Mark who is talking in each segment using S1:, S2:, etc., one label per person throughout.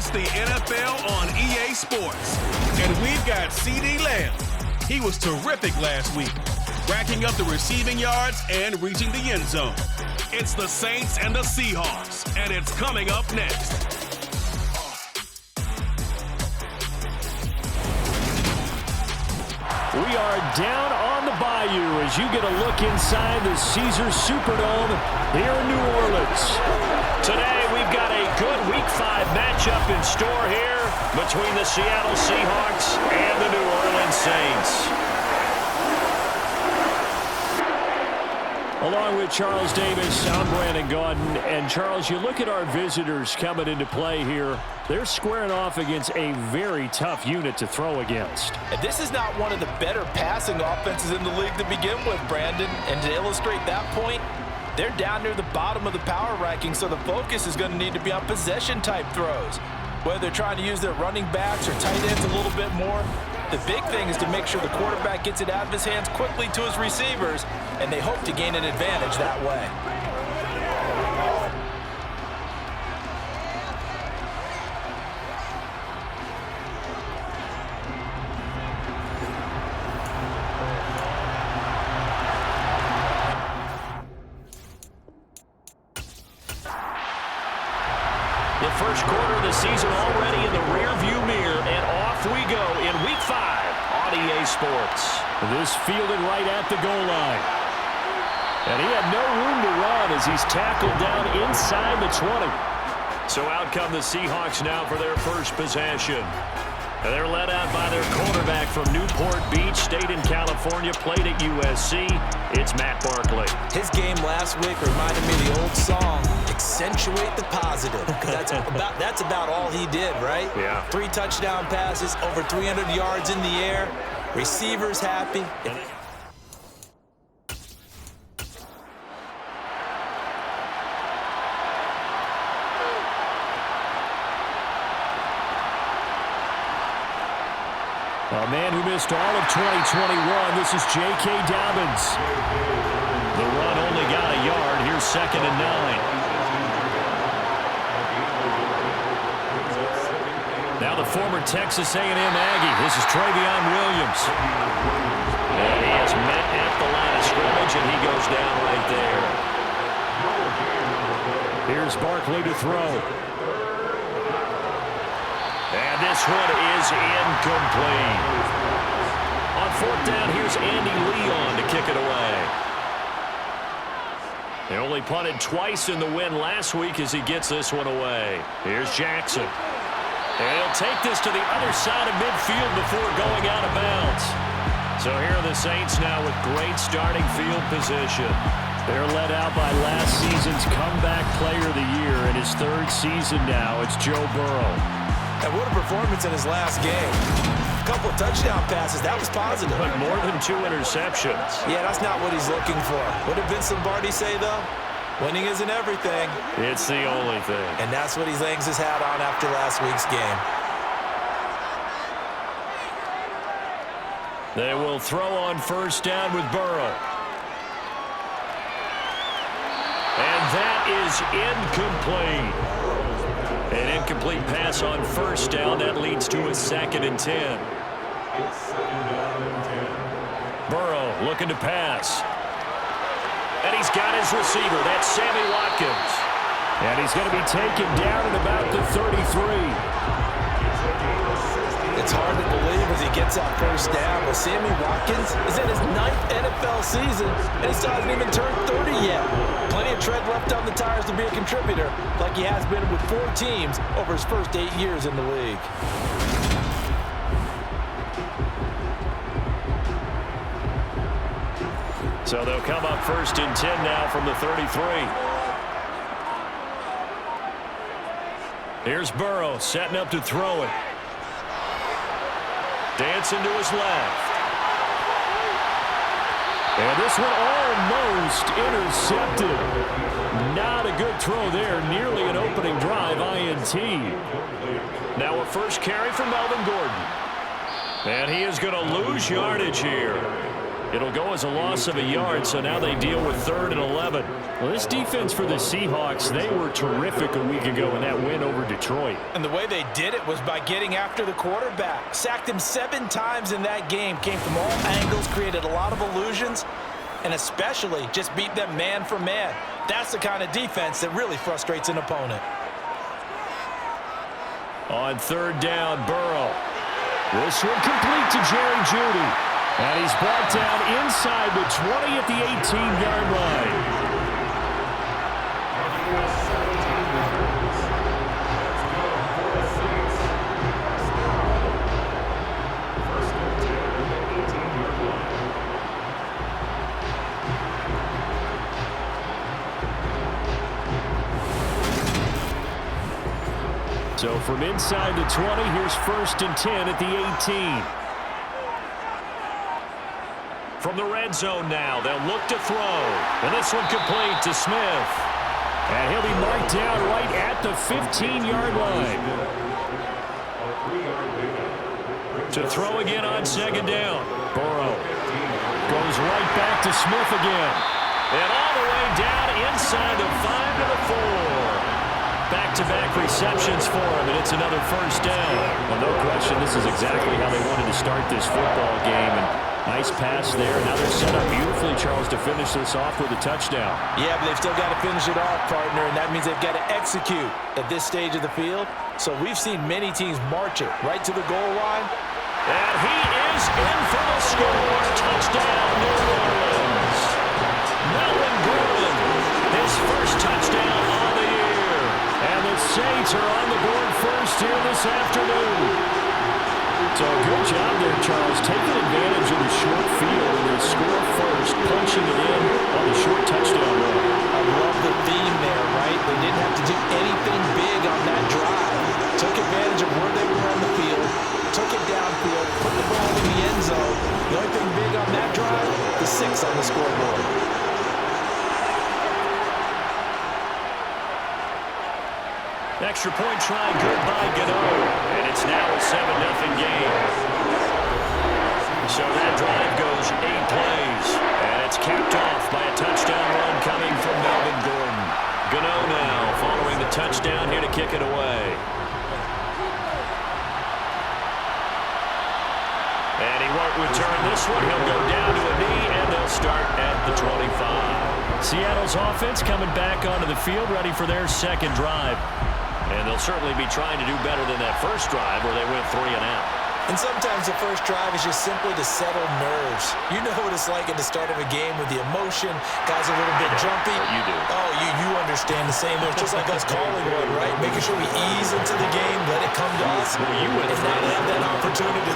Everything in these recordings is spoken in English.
S1: It's the NFL on EA Sports. And we've got CeeDee Lamb. He was terrific last week, racking up the receiving yards and reaching the end zone. It's the Saints and the Seahawks, and it's coming up next.
S2: We are down on the bayou as you get a look inside the Caesars Superdome here in New Orleans. Today we've got a good Week 5 matchup in store here between the Seattle Seahawks and the New Orleans Saints. Along with Charles Davis, I'm Brandon Gaudin. And Charles, you look at our visitors coming into play here. They're squaring off against a very tough unit to throw against.
S3: And this is not one of the better passing offenses in the league to begin with, Brandon. And to illustrate that point, they're down near the bottom of the power ranking, so the focus is going to need to be on possession-type throws. Whether they're trying to use their running backs or tight ends a little bit more, the big thing is to make sure the quarterback gets it out of his hands quickly to his receivers, and they hope to gain an advantage that way.
S2: The first quarter of the season already in the rearview mirror, and off we go in Week 5 on EA Sports. This fielded right at the goal line. And he had no room to run as he's tackled down inside the 20. So out come the Seahawks now for their first possession. And they're led out by their quarterback from Newport Beach, State in California, played at USC. It's Matt Barkley.
S3: His game last week reminded me of the old song, Accentuate the Positive. That's about all he did, right?
S2: Yeah.
S3: 3 touchdown passes, over 300 yards in the air, receivers happy.
S2: A man who missed all of 2021, this is J.K. Dobbins. The run only got a yard. Here's 2nd and 9. Now the former Texas A&M Aggie. This is Travion Williams. And he is met at the line of scrimmage, and he goes down right there. Here's Barkley to throw. And this one is incomplete. On 4th down, here's Andy Leon to kick it away. They only punted twice in the win last week as he gets this one away. Here's Jackson. And he'll take this to the other side of midfield before going out of bounds. So here are the Saints now with great starting field position. They're led out by last season's comeback player of the year. In his 3rd season now, it's Joe Burrow.
S3: And what a performance in his last game. A couple of touchdown passes, that was positive.
S2: But more than 2 interceptions.
S3: Yeah, that's not what he's looking for. What did Vince Lombardi say, though? Winning isn't everything.
S2: It's the only thing.
S3: And that's what he hangs his hat on after last week's game.
S2: They will throw on 1st down with Burrow. And that is incomplete. An incomplete pass on 1st down. That leads to a 2nd and 10. Burrow looking to pass. And he's got his receiver. That's Sammy Watkins. And he's going to be taken down at about the 33.
S3: It's hard to believe as he gets that 1st down, but Sammy Watkins is in his 9th NFL season, and he still hasn't even turned 30 yet. Plenty of tread left on the tires to be a contributor, like he has been with 4 teams over his first 8 years in the league.
S2: So they'll come up 1st and 10 now from the 33. Here's Burrow setting up to throw it. Dancing to his left. And this one almost intercepted. Not a good throw there. Nearly an opening drive, INT. Now a first carry for Melvin Gordon. And he is going to lose yardage here. It'll go as a loss of a yard, so now they deal with 3rd and 11. Well, this defense for the Seahawks, they were terrific a week ago in that win over Detroit.
S3: And the way they did it was by getting after the quarterback. Sacked him 7 times in that game. Came from all angles, created a lot of illusions, and especially just beat them man for man. That's the kind of defense that really frustrates an opponent.
S2: On 3rd down, Burrow. This one complete to Jerry Jeudy. And he's brought down inside the 20 at the 18-yard line. So from inside the 20, here's 1st and 10 at the 18. From the red zone now, they'll look to throw. And this one complete to Smith. And he'll be marked down right at the 15-yard line. To throw again on 2nd down. Burrow goes right back to Smith again. And all the way down inside the 5 to the 4. Back-to-back receptions for him, and it's another 1st down. Well, no question, this is exactly how they wanted to start this football game. And nice pass there. Now they're set up beautifully, Charles, to finish this off with a touchdown.
S3: Yeah, but they've still got to finish it off, partner, and that means they've got to execute at this stage of the field. So we've seen many teams march it right to the goal line.
S2: And he is in for the score. Touchdown, New Orleans. Melvin Gordon, his first touchdown on the year. And the Saints are on the board first here this afternoon. So good job there, Charles, taking advantage of the short field and they score first, punching it in on the short touchdown run.
S3: I love the theme there, right? They didn't have to do anything big on that drive. Took advantage of where they were on the field, took it downfield, put the ball in the end zone. The only thing big on that drive, the 6 on the scoreboard.
S2: Extra point try, good by Gano. And it's now a 7-0 game. So that drive goes 8 plays. And it's capped off by a touchdown run coming from Melvin Gordon. Gano now following the touchdown here to kick it away. And he won't return this one. He'll go down to a knee, and they'll start at the 25. Seattle's offense coming back onto the field, ready for their 2nd drive. And they'll certainly be trying to do better than that first drive where they went 3 and out.
S3: And sometimes the first drive is just simply to settle nerves. You know what it's like at the start of a game with the emotion. Guys a little bit jumpy.
S2: You do.
S3: Oh, you understand the same. It's just like us calling one, right? Making sure we ease into the game, let it come to us.
S2: Well, you went
S3: and not have that opportunity.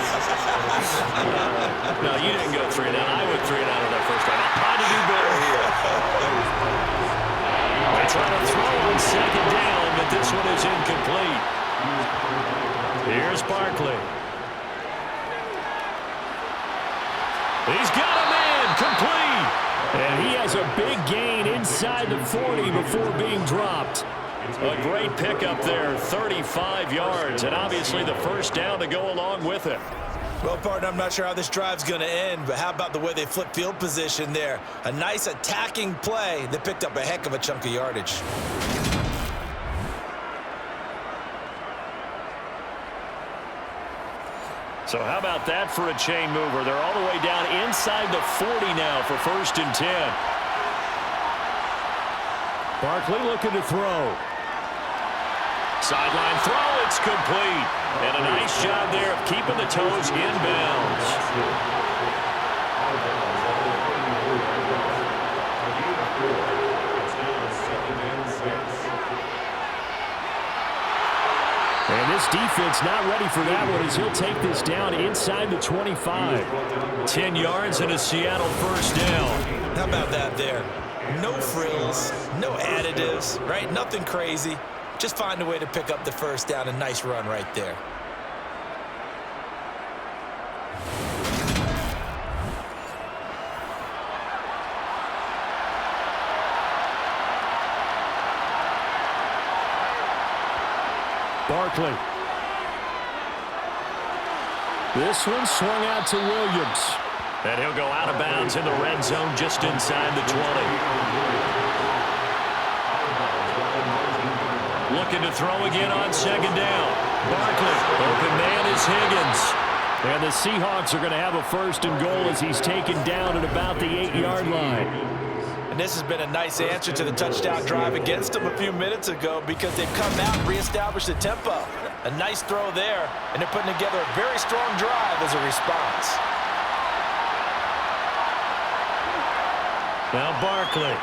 S2: No, you didn't go 3 and out. I went 3 and out on that first drive. I'm trying to do better here. They try to throw on 2nd down, but this one is incomplete. Here's Barkley. He's got a man, complete. And he has a big gain inside the 40 before being dropped. A great pickup there, 35 yards, and obviously the 1st down to go along with it.
S3: Well, partner, I'm not sure how this drive's going to end, but how about the way they flip field position there? A nice attacking play that picked up a heck of a chunk of yardage.
S2: So how about that for a chain mover? They're all the way down inside the 40 now for 1st and 10. Barkley looking to throw. Sideline throw, it's complete. And a nice job there of keeping the toes in bounds. And this defense not ready for that one as he'll take this down inside the 25. 10 yards and a Seattle 1st down.
S3: How about that there? No frills, no additives, right? Nothing crazy. Just find a way to pick up the 1st down. A nice run right there.
S2: Barkley. This one swung out to Williams. And he'll go out of bounds in the red zone just inside the 20. Looking to throw again on second down. Barkley. Open man is Higgins. And the Seahawks are going to have a first and goal as he's taken down at about the 8-yard line.
S3: And this has been a nice answer to the touchdown drive against them a few minutes ago because they've come out and reestablished the tempo. A nice throw there, and they're putting together a very strong drive as a response.
S2: Now Barkley.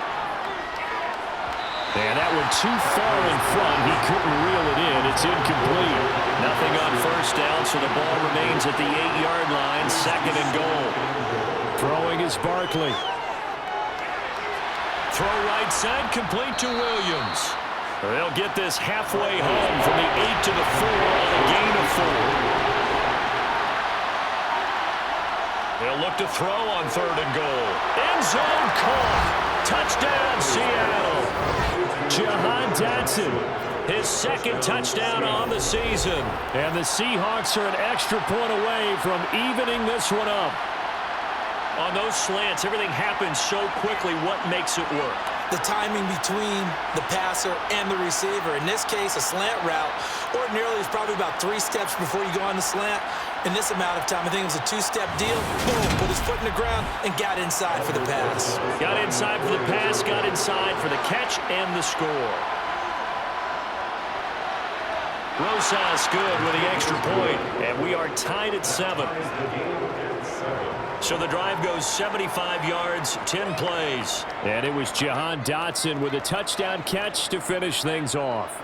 S2: And that one too far in front. He couldn't reel it in. It's incomplete. Nothing on first down, so the ball remains at the 8-yard line. Second and goal. Throwing is Barkley. Throw right side, complete to Williams. They'll get this halfway home from the 8 to the 4 on a gain of 4. They'll look to throw on third and goal. End zone caught. Touchdown, Seattle. Jahan Dotson, his second touchdown on the season. And the Seahawks are an extra point away from evening this one up. On those slants, everything happens so quickly. What makes it work?
S4: The timing between the passer and the receiver. In this case, a slant route ordinarily is probably about 3 steps before you go on the slant. In this amount of time, I think it was a 2-step deal. Boom, put his foot in the ground and got inside for the pass.
S2: Got inside for the pass, got inside for the catch and the score. Rosas good with the extra point, and we are tied at 7. So the drive goes 75 yards, 10 plays. And it was Jahan Dotson with a touchdown catch to finish things off.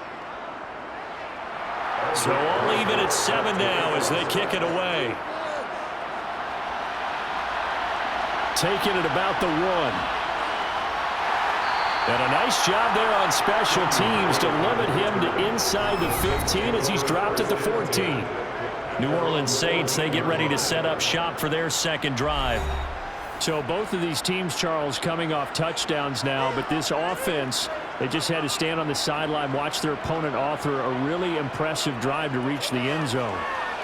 S2: So all even at 7 now as they kick it away. Taking it about the 1. And a nice job there on special teams to limit him to inside the 15 as he's dropped at the 14. New Orleans Saints, they get ready to set up shop for their second drive. So both of these teams, Charles, coming off touchdowns now, but this offense, they just had to stand on the sideline, watch their opponent author a really impressive drive to reach the end zone.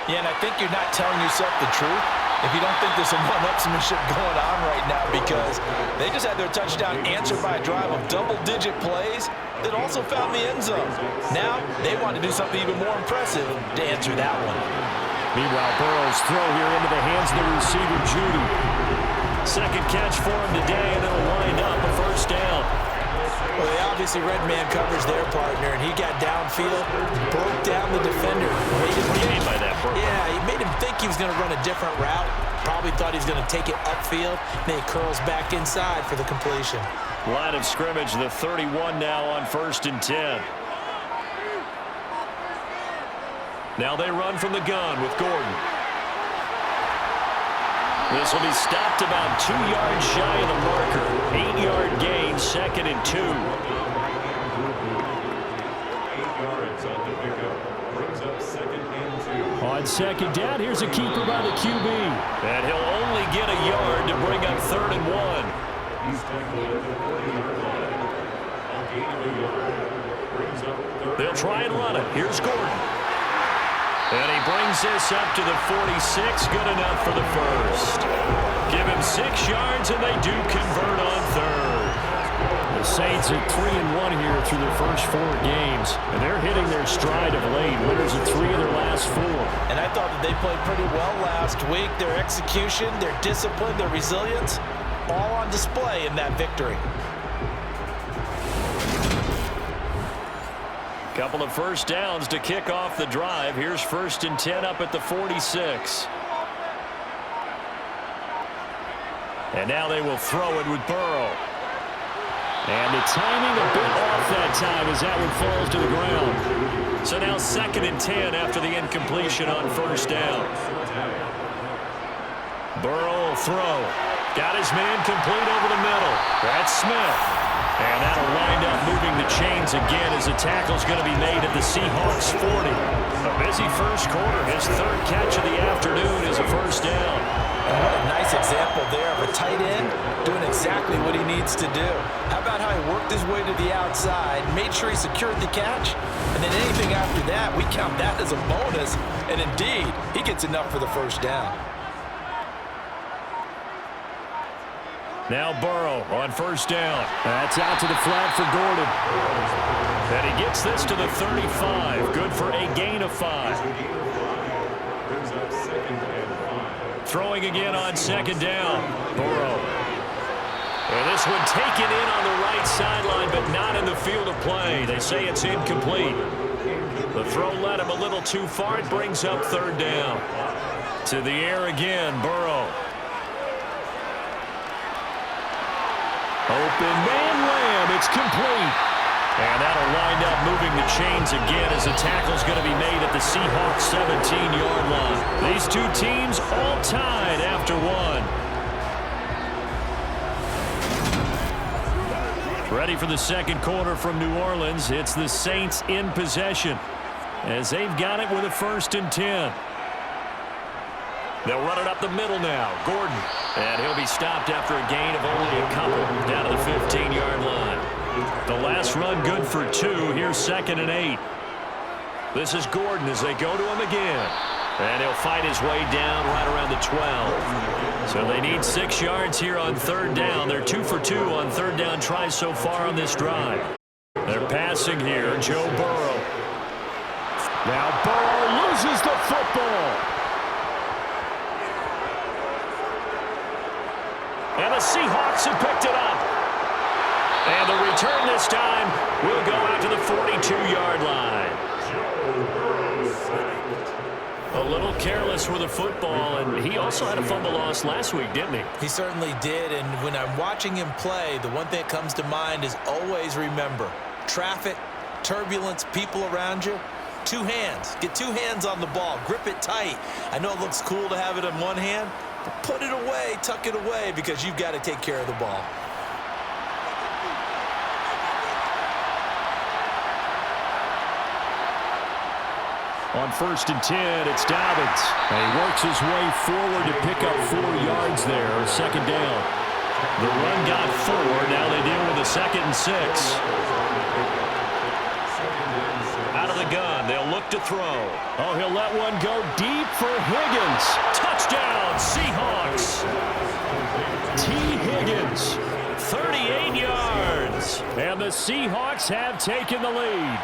S3: Yeah, and I think you're not telling yourself the truth if you don't think there's some one-upsmanship going on right now, because they just had their touchdown answered by a drive of double-digit plays that also found the end zone. Now they want to do something even more impressive to answer that one.
S2: Meanwhile, Burrow's throw here into the hands of the receiver, Judy. Second catch for him today, and it'll wind up a first down.
S4: Well, they obviously red man covers their partner, and he got downfield, broke down the defender.
S2: What do you mean by that, Burrow?
S4: Yeah, he made him think he was going to run a different route. Probably thought he was going to take it upfield. Then he curls back inside for the completion.
S2: Line of scrimmage, the 31 now on 1st and 10. Now they run from the gun with Gordon. This will be stopped about 2 yards shy of the marker. 8-yard gain, 2nd and 2.
S5: 8 yards on the pickup. Brings up 2nd and 2.
S2: On second down, here's a keeper by the QB. And he'll only get a yard to bring up 3rd and 1.
S5: He's tackled at the 40-yard line. On gain of a yard. Brings up 3rd.
S2: They'll try and run it. Here's Gordon. And he brings this up to the 46. Good enough for the first. Give him 6 yards, and they do convert on 3rd. The Saints are 3-1 here through their first 4 games. And they're hitting their stride of late. Winners of 3 of their last 4.
S3: And I thought that they played pretty well last week. Their execution, their discipline, their resilience, all on display in that victory.
S2: Couple of first downs to kick off the drive. Here's 1st and 10 up at the 46. And now they will throw it with Burrow. And the timing a bit off that time as that one falls to the ground. So now 2nd and 10 after the incompletion on 1st down. Burrow will throw. Got his man complete over the middle. That's Smith. And that'll wind up moving the chains again as the tackle's going to be made at the Seahawks 40. A busy first quarter. His 3rd catch of the afternoon is a first down.
S3: And what a nice example there of a tight end doing exactly what he needs to do. How about how he worked his way to the outside, made sure he secured the catch, and then anything after that, we count that as a bonus. And indeed, he gets enough for the first down.
S2: Now Burrow on first down. That's out to the flat for Gordon. And he gets this to the 35. Good for a gain of 5.
S5: Brings up 2nd and 5.
S2: Throwing again on 2nd down. Burrow. And this one taken in on the right sideline, but not in the field of play. They say it's incomplete. The throw led him a little too far. It brings up 3rd down. To the air again, Burrow. Open man, Lamb. It's complete. And that'll wind up moving the chains again as the tackle's going to be made at the Seahawks 17-yard line. These two teams all tied after one. Ready for the second quarter from New Orleans. It's the Saints in possession as they've got it with a 1st and 10. They'll run it up the middle now. Gordon. And he'll be stopped after a gain of only a couple down to the 15-yard line. The last run good for 2. Here's 2nd and 8. This is Gordon as they go to him again. And he'll fight his way down right around the 12. So they need 6 yards here on 3rd down. They're 2 for 2 on 3rd down tries so far on this drive. They're passing here. Joe Burrow. Now Burrow loses the football. And the Seahawks have picked it up. And the return this time will go out to the 42-yard line. A little careless with the football, and he also had a fumble loss last week, didn't he?
S4: He certainly did, and when I'm watching him play, the one thing that comes to mind is always remember, traffic, turbulence, people around you, 2 hands. Get 2 hands on the ball. Grip it tight. I know it looks cool to have it in one hand, but put it away, tuck it away, because you've got to take care of the ball.
S2: On 1st and 10, it's Dobbins. And he works his way forward to pick up 4 yards there. 2nd down. The run got 4. Now they deal with a 2nd and 6. Out of the gun. They'll look to throw. Oh, he'll let one go deep for Higgins. Touchdown, Seahawks. T. Higgins, 38 yards. And the Seahawks have taken the lead.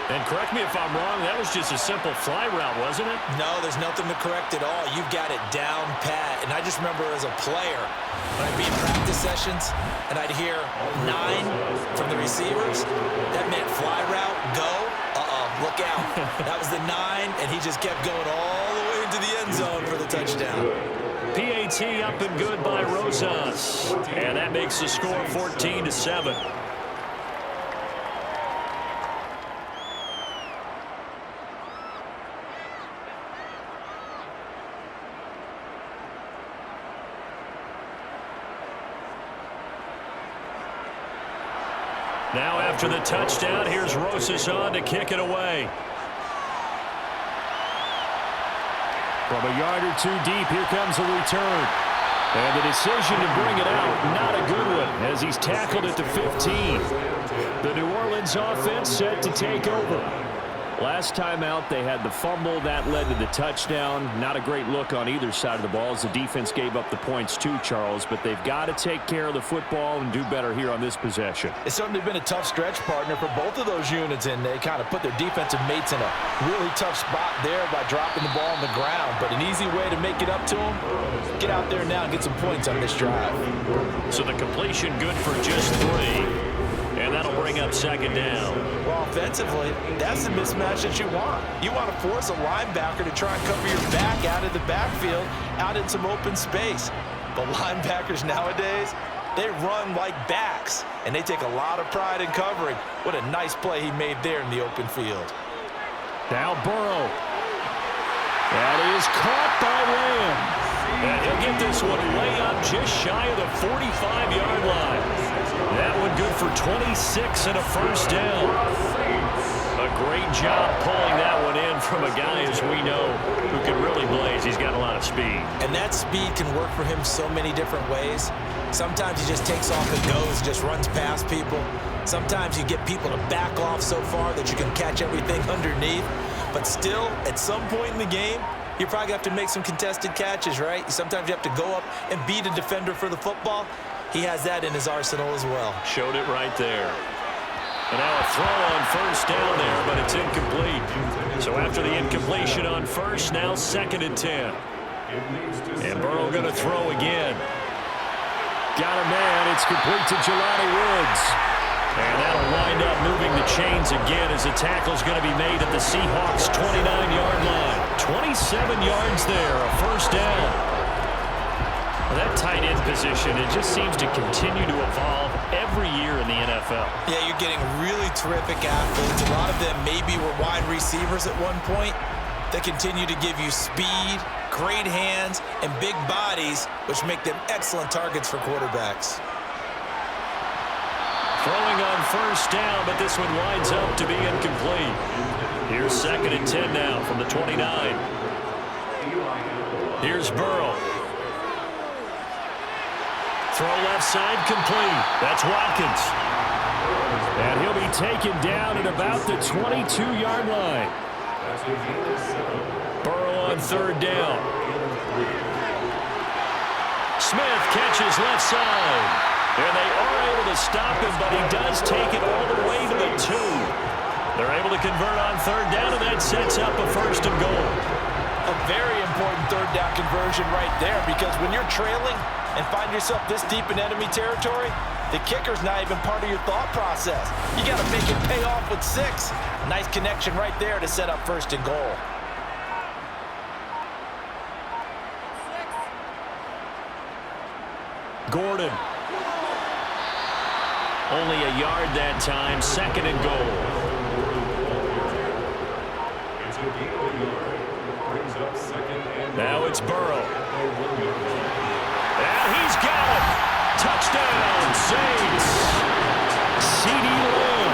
S2: And correct me if I'm wrong, that was just a simple fly route, wasn't it?
S4: No, there's nothing to correct at all. You've got it down pat. And I just remember as a player, when I'd be in practice sessions, and I'd hear 9 from the receivers, that meant fly route, go, look out. That was the 9, and he just kept going all the way into the end zone for the touchdown.
S2: PAT up and good by Rosas. And that makes the score 14-7. Now after the touchdown, here's Rosas on to kick it away. From a yard or 2 deep, here comes a return. And the decision to bring it out, not a good one, as he's tackled at the 15. The New Orleans offense set to take over. Last time out, they had the fumble. That led to the touchdown. Not a great look on either side of the ball as the defense gave up the points too, Charles. But they've got to take care of the football and do better here on this possession.
S3: It's certainly been a tough stretch, partner, for both of those units, and they kind of put their defensive mates in a really tough spot there by dropping the ball on the ground. But an easy way to make it up to them, get out there now and get some points on this drive.
S2: So the completion good for just 3. And that'll bring up 2nd down.
S3: Well, offensively, that's the mismatch that you want. You want to force a linebacker to try and cover your back out of the backfield, out in some open space. But linebackers nowadays, they run like backs, and they take a lot of pride in covering. What a nice play he made there in the open field.
S2: Now Burrow. That is caught by Lamb. And he'll get this one way up just shy of the 45-yard line. That one good for 26 and a 1st down. A great job pulling that one in from a guy, as we know, who can really blaze. He's got a lot of speed.
S4: And that speed can work for him so many different ways. Sometimes he just takes off and goes, just runs past people. Sometimes you get people to back off so far that you can catch everything underneath. But still, at some point in the game, you're probably going to have to make some contested catches, right? Sometimes you have to go up and beat a defender for the football. He has that in his arsenal as well.
S2: Showed it right there. And now a throw on first down there, but it's incomplete. So after the incompletion on first, now 2nd and 10. And Burrow going to throw again. Got a man. It's complete to Jelani Woods. And that'll wind up moving the chains again as the tackle's going to be made at the Seahawks' 29-yard line. 27 yards there, a first down. Well, that tight end position, it just seems to continue to evolve every year in the NFL.
S4: Yeah, you're getting really terrific athletes. A lot of them maybe were wide receivers at one point. They continue to give you speed, great hands, and big bodies, which make them excellent targets for quarterbacks.
S2: Throwing on first down, but this one winds up to be incomplete. Here's 2nd and 10 now from the 29. Here's Burrow. Throw left side complete. That's Watkins. And he'll be taken down at about the 22-yard line. Burrow on 3rd down. Smith catches left side. And they are able to stop him, but he does take it all the way to the 2. They're able to convert on 3rd down, and that sets up a 1st and goal.
S3: A very important 3rd down conversion right there, because when you're trailing and find yourself this deep in enemy territory, the kicker's not even part of your thought process. You got to make it pay off with 6. Nice connection right there to set up 1st and goal.
S2: Gordon. Only a yard that time, 2nd and goal. Now it's Burrow. And he's got it. Touchdown, Saints. CD Lamb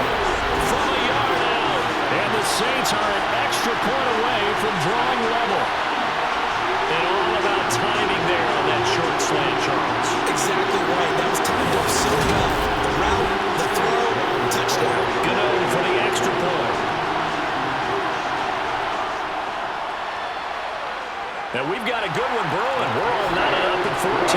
S2: from a yard out. And the Saints are an extra point away from drawing level. And all about timing there on that short slant, Charles.
S4: Exactly right. That was timed up so well. The route, the throw, touchdown.
S2: Gano for the extra point. Now we've got a good one brewing. We're all knotted up at 14.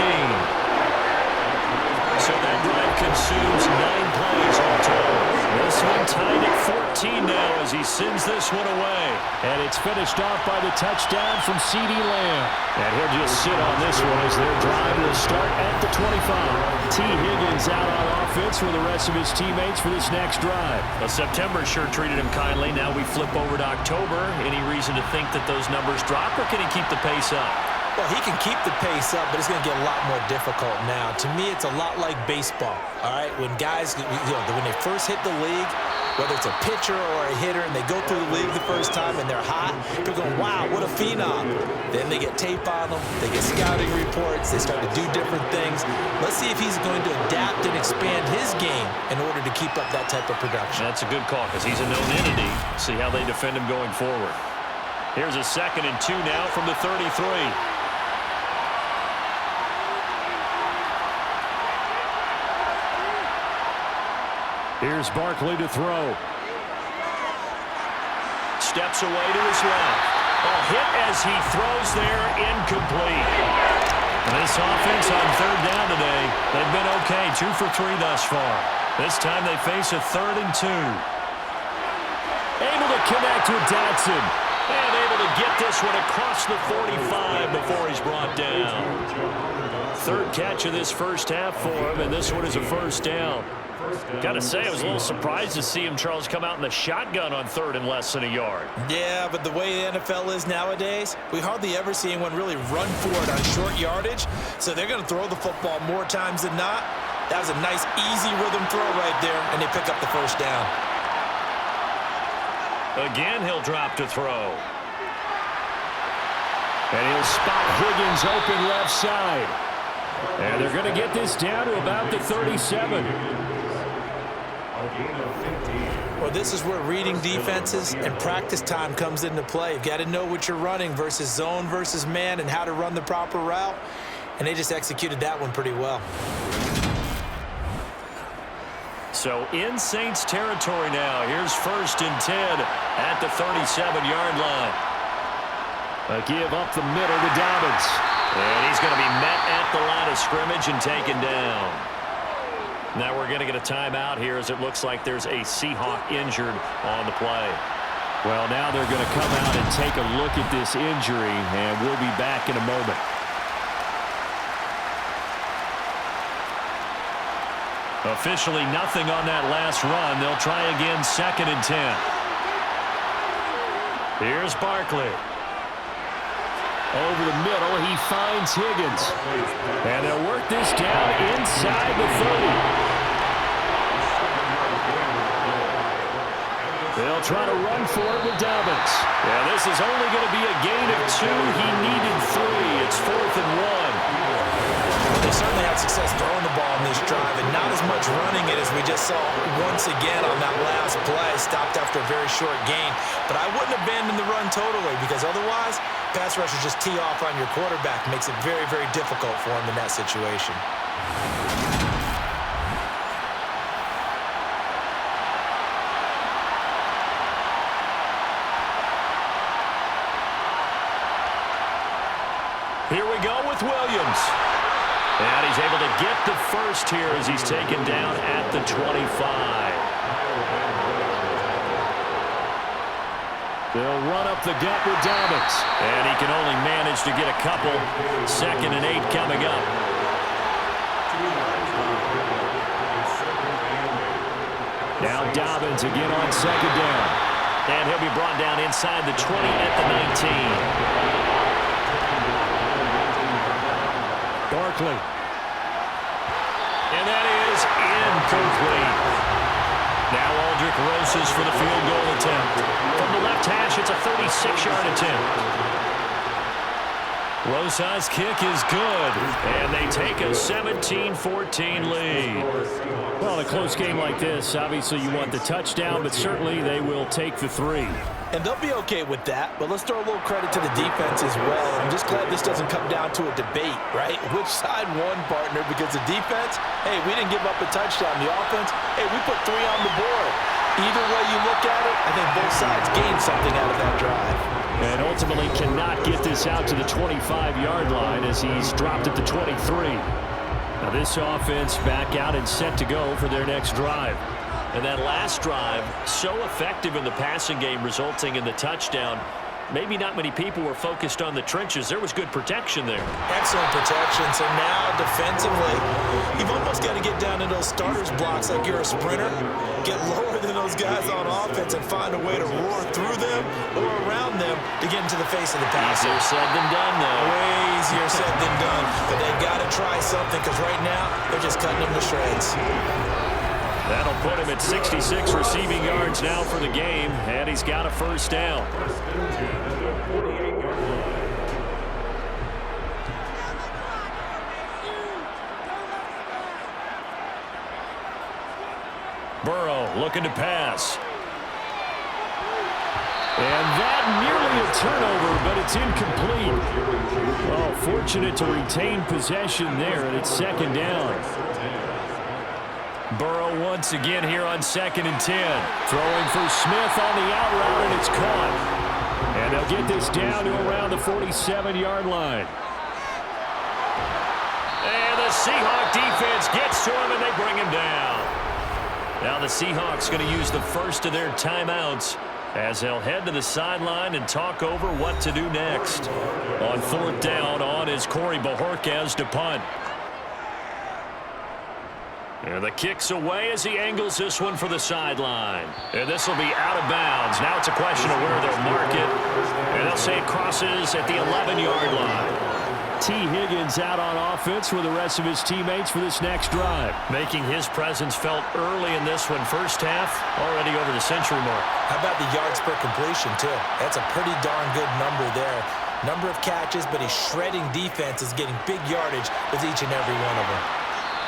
S2: So that drive consumes 9 plays all total. This one tied at 14 now as he sends this one away. And it's finished off by the touchdown from CD Lamb. And he'll just sit on this one as their drive will start at the 25. T. Higgins out on offense for the rest of his teammates for this next drive. Well, September sure treated him kindly. Now we flip over to October. Any reason to think that those numbers drop, or can he keep the pace up?
S4: Well, he can keep the pace up, but it's going to get a lot more difficult now. To me, it's a lot like baseball, all right? When guys, when they first hit the league, whether it's a pitcher or a hitter, and they go through the league the first time and they're hot, they're going, wow, what a phenom. Then they get tape on them, they get scouting reports, they start to do different things. Let's see if he's going to adapt and expand his game in order to keep up that type of production.
S2: That's a good call because he's a known entity. See how they defend him going forward. Here's a 2nd and 2 now from the 33. Here's Barkley to throw. Steps away to his left. A hit as he throws there, incomplete. This offense on 3rd down today, they've been okay, 2 for 3 thus far. This time they face a 3rd and 2. Able to connect with Dotson. And able to get this one across the 45 before he's brought down. 3rd catch of this first half for him, and this one is a 1st down. Got to say, I was a little surprised to see him, Charles, come out in the shotgun on 3rd and less than a yard.
S4: Yeah, but the way the NFL is nowadays, we hardly ever see anyone really run for it on short yardage. So they're going to throw the football more times than not. That was a nice, easy rhythm throw right there, and they pick up the 1st down.
S2: Again, he'll drop to throw. And he'll spot Higgins open left side. And they're going to get this down to about the 37.
S4: Well, this is where reading defenses and practice time comes into play. You've got to know what you're running versus zone versus man and how to run the proper route. And they just executed that one pretty well.
S2: So in Saints territory now. Here's 1st and 10 at the 37-yard line. A give up the middle to Dobbins. And he's going to be met at the line of scrimmage and taken down. Now we're going to get a timeout here as it looks like there's a Seahawk injured on the play. Well, now they're going to come out and take a look at this injury, and we'll be back in a moment. Officially nothing on that last run. They'll try again, 2nd and 10. Here's Barkley. Over the middle, he finds Higgins. And they'll work this down inside the 30. They'll try to run for it with Dobbins. Yeah, this is only going to be a gain of 2. He needed 3. It's 4th and 1.
S4: They certainly had success throwing the ball in this drive, and not as much running it as we just saw once again on that last play. Stopped after a very short gain. But I wouldn't abandon the run totally, because otherwise, pass rushers just tee off on your quarterback. Makes it very, very difficult for him in that situation.
S2: Here we go with Williams. And he's able to get the first here as he's taken down at the 25. They'll run up the gut with Dobbins. And he can only manage to get a couple. 2nd and 8 coming up. Now Dobbins again on 2nd down. And he'll be brought down inside the 20 at the 19. Barkley. And that is incomplete. Now Aldrick Rosas for the field goal attempt. From the left hash, it's a 36-yard attempt. Rosas' kick is good. And they take a 17-14 lead. Well, a close game like this, obviously you want the touchdown, but certainly they will take the 3.
S3: And they'll be okay with that, but let's throw a little credit to the defense as well. I'm just glad this doesn't come down to a debate, right? Which side won, partner? Because the defense, hey, we didn't give up a touchdown. The offense, hey, we put 3 on the board. Either way you look at it, I think both sides gained something out of that drive.
S2: And ultimately cannot get this out to the 25-yard line as he's dropped at the 23. Now this offense back out and set to go for their next drive. And that last drive, so effective in the passing game, resulting in the touchdown. Maybe not many people were focused on the trenches. There was good protection there.
S4: Excellent protection. So now defensively, you've almost got to get down to those starters blocks like you're a sprinter. Get lower than those guys on offense and find a way to roar through them or around them to get into the face of the passer.
S2: Easier said than done, though.
S4: Way easier said than done. But they've got to try something because right now they're just cutting them to shreds.
S2: That'll put him at 66 receiving yards now for the game, and he's got a first down. Burrow looking to pass. And that nearly a turnover, but it's incomplete. Oh, fortunate to retain possession there, and it's 2nd down. Burrow once again here on 2nd and 10. Throwing for Smith on the out route, and it's caught. And they'll get this down to around the 47-yard line. And the Seahawk defense gets to him, and they bring him down. Now the Seahawks going to use the first of their timeouts as they'll head to the sideline and talk over what to do next. On 4th down, on is Corey Bojorquez to punt. And the kick's away as he angles this one for the sideline. And this will be out of bounds. Now it's a question of where they'll mark it. And they'll say it crosses at the 11-yard line. T. Higgins out on offense with the rest of his teammates for this next drive. Making his presence felt early in this one. First half, already over the century mark.
S4: How about the yards per completion, too? That's a pretty darn good number there. Number of catches, but he's shredding defenses, getting big yardage with each and every one of them.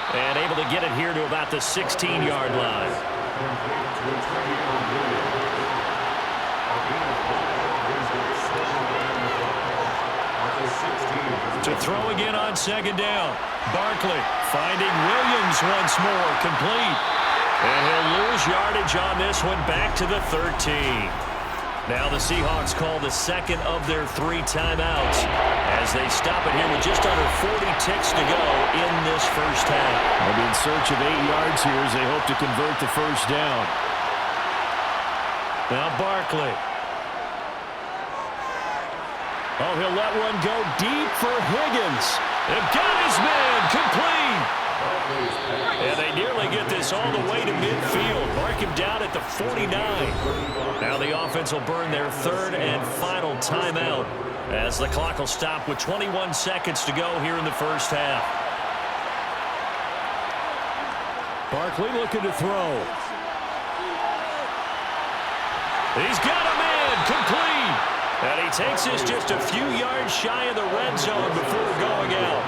S2: And able to get it here to about the 16-yard line. To throw again on 2nd down. Barkley finding Williams once more, complete. And he'll lose yardage on this one back to the 13. Now the Seahawks call the second of their 3 timeouts as they stop it here with just under 40 ticks to go in this first half.
S6: They'll be in search of 8 yards here as they hope to convert the first down.
S2: Now Barkley. Oh, he'll let one go deep for Higgins. They've got his man complete. And they nearly get this all the way to midfield. Mark him down at the 49. Now the offense will burn their 3rd and final timeout as the clock will stop with 21 seconds to go here in the first half. Barkley looking to throw. He's got a man complete. And he takes this just a few yards shy of the red zone before going out.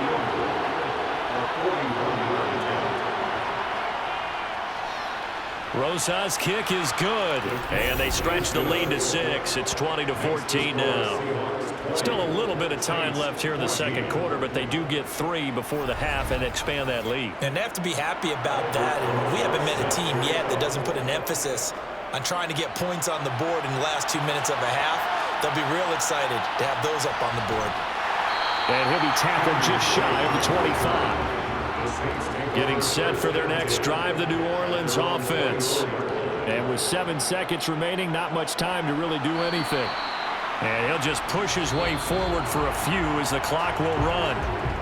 S2: Rosa's kick is good, and they stretch the lead to 6. It's 20-14 now. Still a little bit of time left here in the second quarter, but they do get 3 before the half and expand that lead.
S4: And they have to be happy about that. And we haven't met a team yet that doesn't put an emphasis on trying to get points on the board in the last 2 minutes of a half. They'll be real excited to have those up on the board.
S2: And he'll be tackled just shy of the 25. Getting set for their next drive, the New Orleans offense.
S6: And with 7 seconds remaining, not much time to really do anything.
S2: And he'll just push his way forward for a few as the clock will run.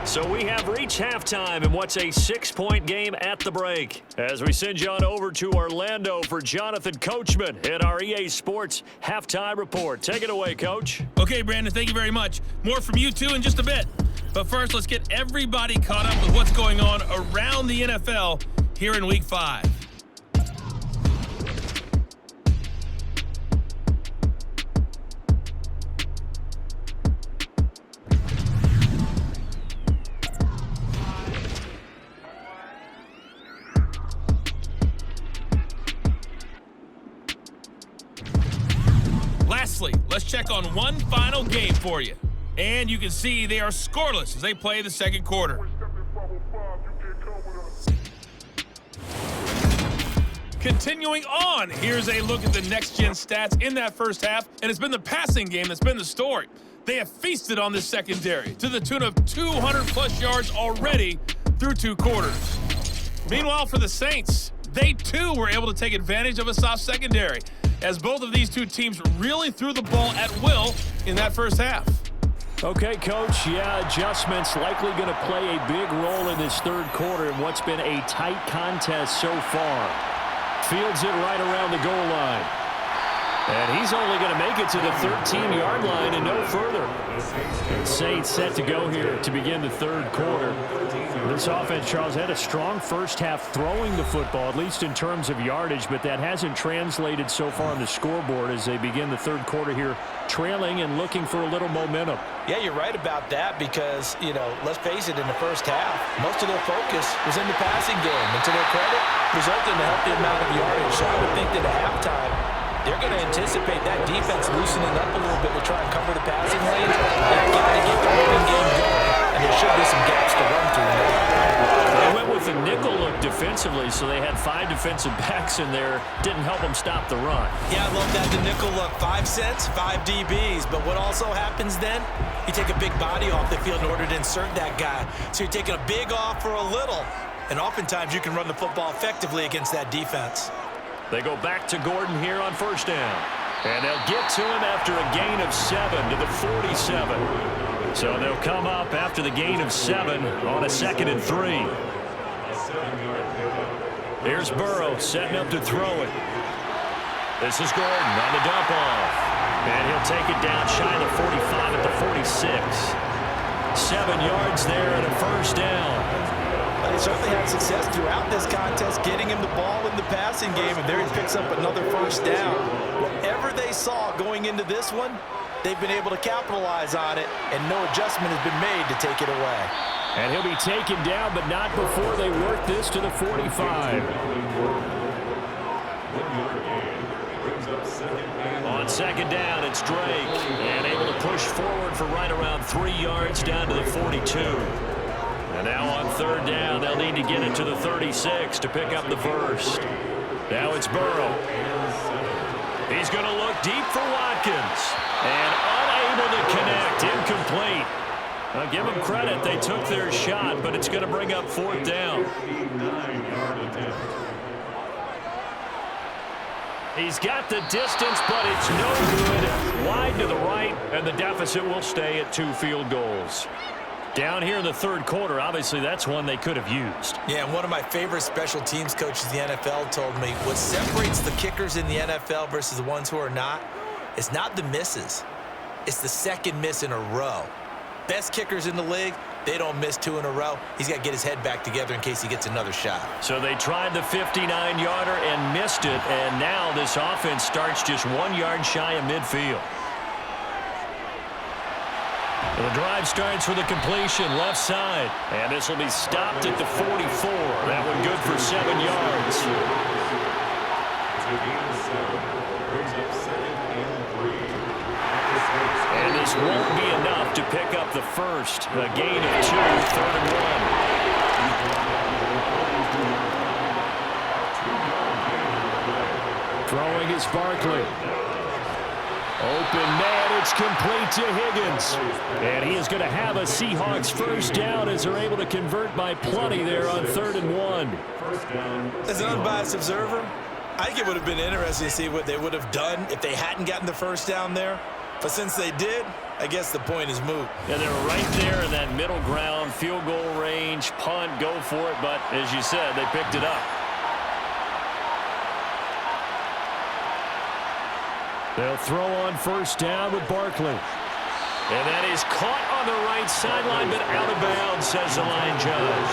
S2: So we have reached halftime in what's a 6-point game at the break. As we send you on over to Orlando for Jonathan Coachman in our EA Sports Halftime Report. Take it away, Coach.
S7: Okay, Brandon, thank you very much. More from you two in just a bit. But first, let's get everybody caught up with what's going on around the NFL here in Week 5. Lastly, let's check on one final game for you. And you can see they are scoreless as they play the second quarter. Continuing on, here's a look at the next-gen stats in that first half, and it's been the passing game that's been the story. They have feasted on this secondary to the tune of 200-plus yards already through 2 quarters. Meanwhile, for the Saints, they too were able to take advantage of a soft secondary, as both of these two teams really threw the ball at will in that first half.
S2: Okay, Coach, adjustments likely going to play a big role in this third quarter in what's been a tight contest so far. Fields it right around the goal line. And he's only going to make it to the 13-yard line and no further. And Saints set to go here to begin the third quarter. This offense, Charles, had a strong first half throwing the football, at least in terms of yardage, but that hasn't translated so far on the scoreboard as they begin the third quarter here, trailing and looking for a little momentum.
S3: Yeah, you're right about that because, let's face it, in the first half, most of their focus was in the passing game. And to their credit, resulted in a healthy amount of yardage. So I would think that at halftime, they're going to anticipate that defense loosening up a little bit to try and cover the passing lanes. They've got to get the running game going, and there should be some gaps to run through there.
S2: They went with the nickel look defensively, so they had 5 defensive backs in there. Didn't help them stop the run.
S4: Yeah, I love that, the nickel look. 5 cents, 5 DBs. But what also happens then, you take a big body off the field in order to insert that guy. So you're taking a big off for a little, and oftentimes you can run the football effectively against that defense.
S2: They go back to Gordon here on first down. And they'll get to him after a gain of 7 to the 47. So they'll come up after the gain of 7 on a 2nd and 3. Here's Burrow setting up to throw it. This is Gordon on the dump off. And he'll take it down shy of the 45 at the 46. 7 yards there and a first down.
S3: They certainly had success throughout this contest, getting him the ball in the passing game, and there he picks up another first down. Whatever they saw going into this one, they've been able to capitalize on it, and no adjustment has been made to take it away.
S2: And he'll be taken down, but not before they work this to the 45. On second down, it's Drake, and able to push forward for right around 3 yards down to the 42. And now on third down, they'll need to get it to the 36 to pick up the first. Now it's Burrow. He's going to look deep for Watkins. And unable to connect. Incomplete. I'll give them credit. They took their shot, but it's going to bring up 4th down. He's got the distance, but it's no good. Wide to the right, and the deficit will stay at 2 field goals. Down here in the 3rd quarter, obviously that's one they could have used.
S4: Yeah, and one of my favorite special teams coaches in the NFL told me what separates the kickers in the NFL versus the ones who are not, it's not the misses. It's the second miss in a row. Best kickers in the league, they don't miss 2 in a row. He's got to get his head back together in case he gets another shot. So they tried the 59-yarder and missed it, and now this offense starts just 1 yard shy of midfield. The drive starts with a completion left side, and this will be stopped at the 44. That one good for 7 yards. And this won't be enough to pick up the first. A gain of 2, 3rd and 1.
S6: Throwing is Barkley. Open man, it's complete to Higgins. And he is going to have a Seahawks first down as they're able to convert by plenty there on 3rd and 1.
S4: As an unbiased observer, I think it would have been interesting to see what they would have done if they hadn't gotten the first down there. But since they did, I guess the point is moot.
S2: Yeah, they were right there in that middle ground, field goal range, punt, go for it. But as you said, they picked it up.
S6: They'll throw on first down with Barkley.
S2: And that is caught on the right sideline, but out of bounds, says the line judge.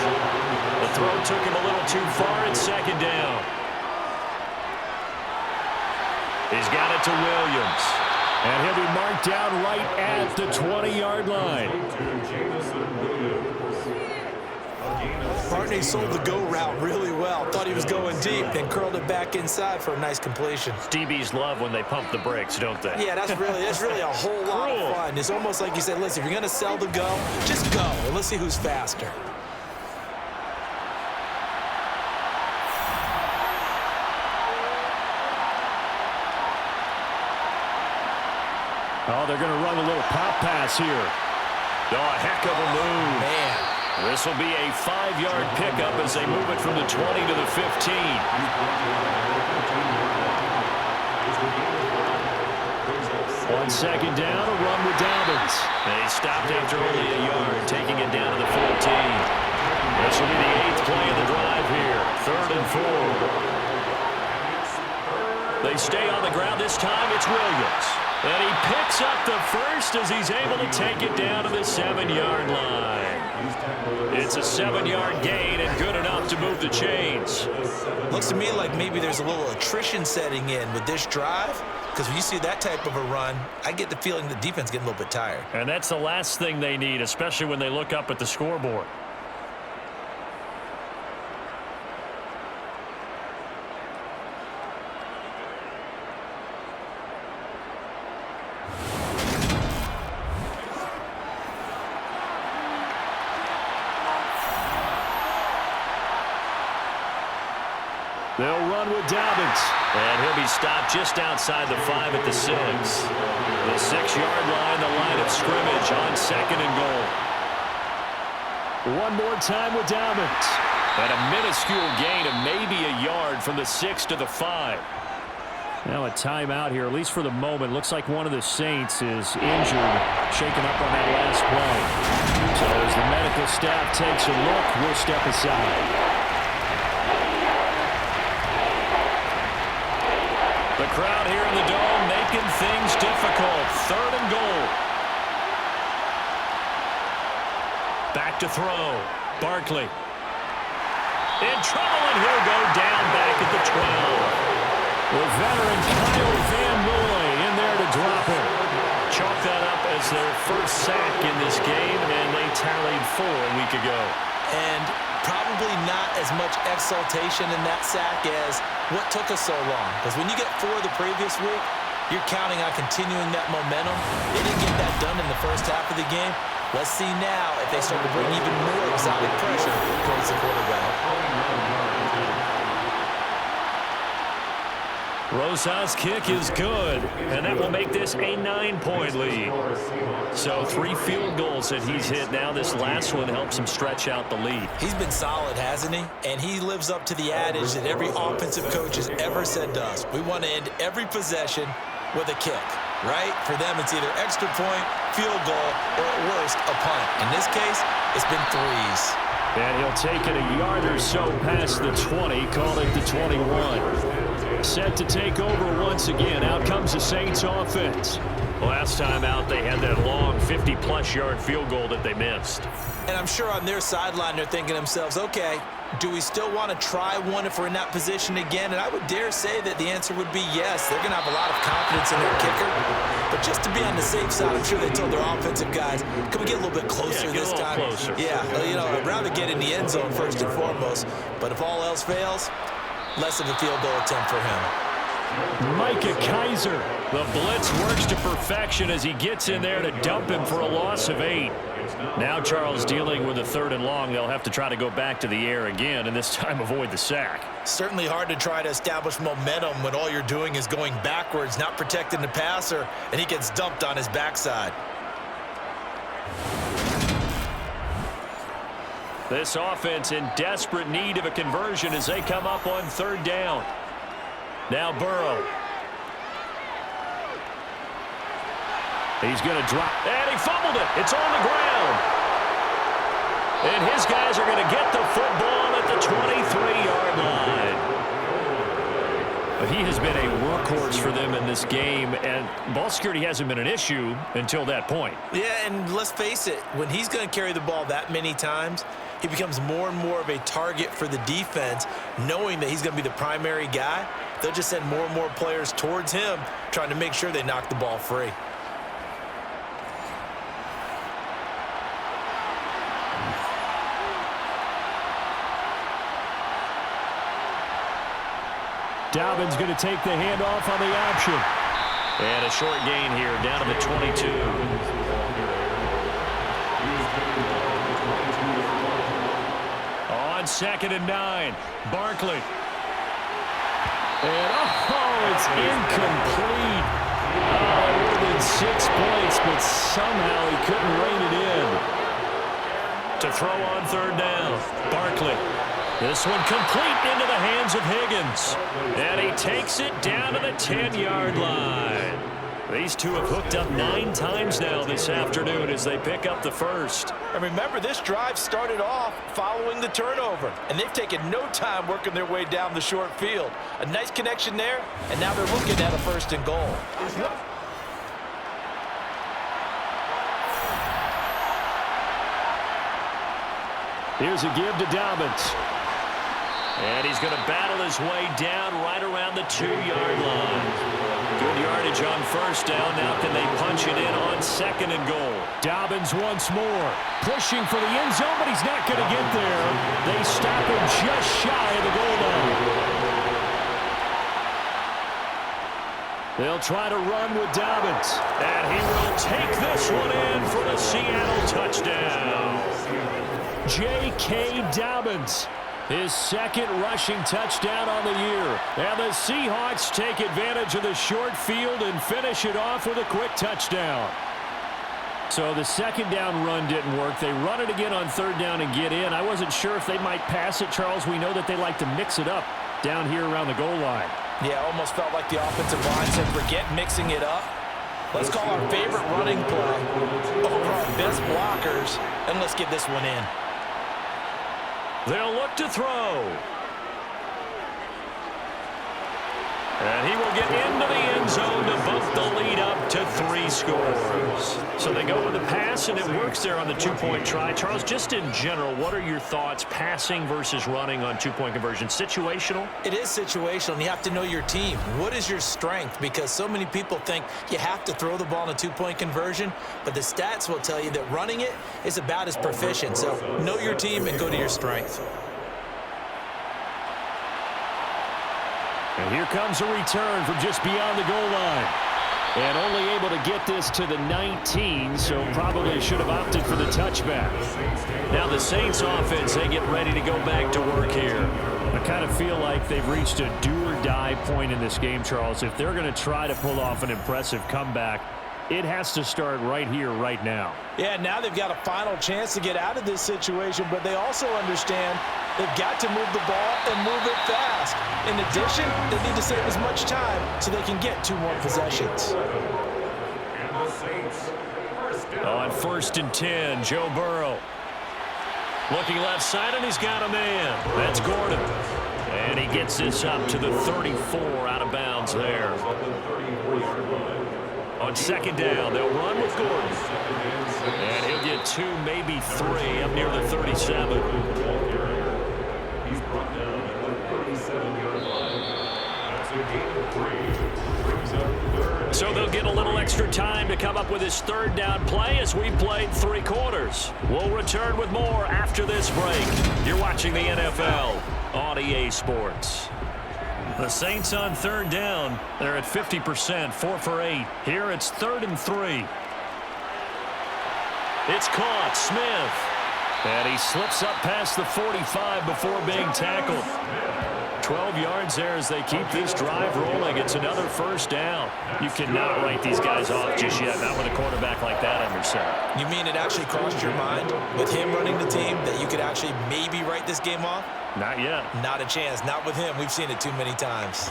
S2: The throw took him a little too far at 2nd down. He's got it to Williams.
S6: And he'll be marked down right at the 20-yard line.
S4: Barney sold the go route really well. Thought he was going deep, then curled it back inside for a nice completion.
S2: DBs love when they pump the brakes, don't they?
S4: Yeah, that's really a whole lot of fun. It's almost like you said, listen, if you're going to sell the go, just go, and let's see who's faster.
S6: Oh, they're going to run a little pop pass here.
S2: Oh, a heck of a move.
S4: Man.
S2: This will be a 5-yard pickup as they move it from the 20 to the 15.
S6: On 2nd down, a run with Dobbins.
S2: They stopped after only a yard, taking it down to the 14. This will be the 8th play of the drive here. 3rd and 4. They stay on the ground. This time it's Williams. And he picks up the first as he's able to take it down to the 7-yard line. It's a 7-yard gain and good enough to move the chains.
S4: Looks to me like maybe there's a little attrition setting in with this drive, because when you see that type of a run, I get the feeling the defense getting a little bit tired.
S2: And that's the last thing they need, especially when they look up at the scoreboard.
S6: They'll run with Dobbins.
S2: And he'll be stopped just outside the 5 at the 6. The 6-yard line, the line of scrimmage on 2nd and goal.
S6: One more time with Dobbins.
S2: And a minuscule gain of maybe a yard from the 6 to the 5.
S6: Now a timeout here, at least for the moment. Looks like one of the Saints is injured, shaken up on that last play. So as the medical staff takes a look, we'll step aside.
S2: The crowd here in the Dome making things difficult. 3rd and goal. Back to throw. Barkley. In trouble, and he'll go down back at the 12.
S6: With veteran Kyle Van Noy in there to drop him.
S2: Chalk that up as their first sack in this game, and they tallied 4 a week ago.
S4: And probably not as much exultation in that sack as what took us so long. Because when you get 4 the previous week, you're counting on continuing that momentum. They didn't get that done in the first half of the game. Let's see now if they start to bring even more exotic pressure towards the quarterback.
S2: Rosas' kick is good, and that will make this a 9-point lead. So 3 field goals that he's hit now. This last one helps him stretch out the lead.
S4: He's been solid, hasn't he? And he lives up to the adage that every offensive coach has ever said to us. We want to end every possession with a kick, right? For them, it's either extra point, field goal, or at worst, a punt. In this case, it's been 3s.
S6: And he'll take it a yard or so past the 20, call it the 21. Set to take over once again. Out comes the Saints offense.
S2: Last time out, they had that long 50-plus yard field goal that they missed.
S4: And I'm sure on their sideline, they're thinking to themselves, okay, do we still want to try one if we're in that position again? And I would dare say that the answer would be yes. They're going to have a lot of confidence in their kicker. But just to be on the safe side, I'm sure they told their offensive guys, can we get a little bit closer this time?
S2: Closer.
S4: Yeah, you know, I'd rather get in the end zone first and foremost. But if all else fails, less of a field goal attempt for him.
S6: Micah Kaiser.
S2: The blitz works to perfection as he gets in there to dump him for a loss of 8. Now Charles dealing with a 3rd and long. They'll have to try to go back to the air again, and this time avoid the sack.
S4: Certainly hard to try to establish momentum when all you're doing is going backwards, not protecting the passer, and he gets dumped on his backside.
S2: This offense in desperate need of a conversion as they come up on 3rd down. Now Burrow. He's going to drop. And he fumbled it. It's on the ground. And his guys are going to get the football at the 23-yard line. But he has been a workhorse for them in this game, and ball security hasn't been an issue until that point.
S4: Yeah, and let's face it, when he's going to carry the ball that many times, he becomes more and more of a target for the defense, knowing that he's going to be the primary guy. They'll just send more and more players towards him, trying to make sure they knock the ball free.
S6: Dobbins going to take the handoff on the option.
S2: And a short gain here, down to the 22.
S6: On 2nd and 9, Barkley. And, oh, it's incomplete. Oh, it would have been 6 points, but somehow he couldn't rein it in.
S2: To throw on 3rd down, Barkley. This one complete into the hands of Higgins. And he takes it down to the 10-yard line. These two have hooked up 9 times now this afternoon as they pick up the first.
S3: And remember, this drive started off following the turnover, and they've taken no time working their way down the short field. A nice connection there, and now they're looking at a 1st and goal.
S6: Here's a give to Dobbins.
S2: And he's going to battle his way down right around the 2-yard line. Good yardage on 1st down. Now can they punch it in on 2nd and goal?
S6: Dobbins once more. Pushing for the end zone, but he's not going to get there. They stop him just shy of the goal line. They'll try to run with Dobbins.
S2: And he will take this one in for the Seattle touchdown.
S6: J.K. Dobbins. His 2nd rushing touchdown on the year. And the Seahawks take advantage of the short field and finish it off with a quick touchdown. So the 2nd down run didn't work. They run it again on 3rd down and get in. I wasn't sure if they might pass it, Charles. We know that they like to mix it up down here around the goal line.
S3: Yeah, almost felt like the offensive line said, forget mixing it up. Let's call our favorite running play over our best blockers, and let's get this one in.
S2: They'll look to throw. And he will get into the end zone to bump the lead up to 3 scores. So they go with the pass, and it works there on the 2-point try. Charles, just in general, what are your thoughts passing versus running on 2-point conversion? Situational?
S4: It is situational, and you have to know your team. What is your strength? Because so many people think you have to throw the ball in a 2-point conversion, but the stats will tell you that running it is about as proficient. So know your team and go to your strength.
S6: And here comes a return from just beyond the goal line. And only able to get this to the 19, so probably should have opted for the touchback.
S2: Now the Saints offense, they get ready to go back to work here.
S6: I kind of feel like they've reached a do-or-die point in this game, Charles. If they're going to try to pull off an impressive comeback, it has to start right here, right now.
S4: Yeah, now they've got a final chance to get out of this situation, but they also understand they've got to move the ball and move it fast. In addition, they need to save as much time so they can get 2 more possessions.
S2: On 1st and 10, Joe Burrow. Looking left side, and he's got a man. That's Gordon. And he gets this up to the 34 out of bounds there. On 2nd down, they'll run with Gordon. And he'll get 2, maybe 3 up near the 37.
S5: He's brought down at the 37-yard line. That's a gain of 3. Brings up 3rd.
S2: So they'll get a little extra time to come up with his 3rd down play as we played 3 quarters. We'll return with more after this break. You're watching the NFL on EA Sports. The Saints on 3rd down. They're at 50%, 4 for 8. Here it's 3rd and 3. It's caught, Smith. And he slips up past the 45 before being tackled. 12 yards there as they keep this drive rolling. It's another 1st down. You cannot write these guys off just yet, not with a quarterback like that under center.
S4: You mean it actually crossed your mind with him running the team that you could actually maybe write this game off?
S2: Not yet.
S4: Not a chance. Not with him. We've seen it too many times.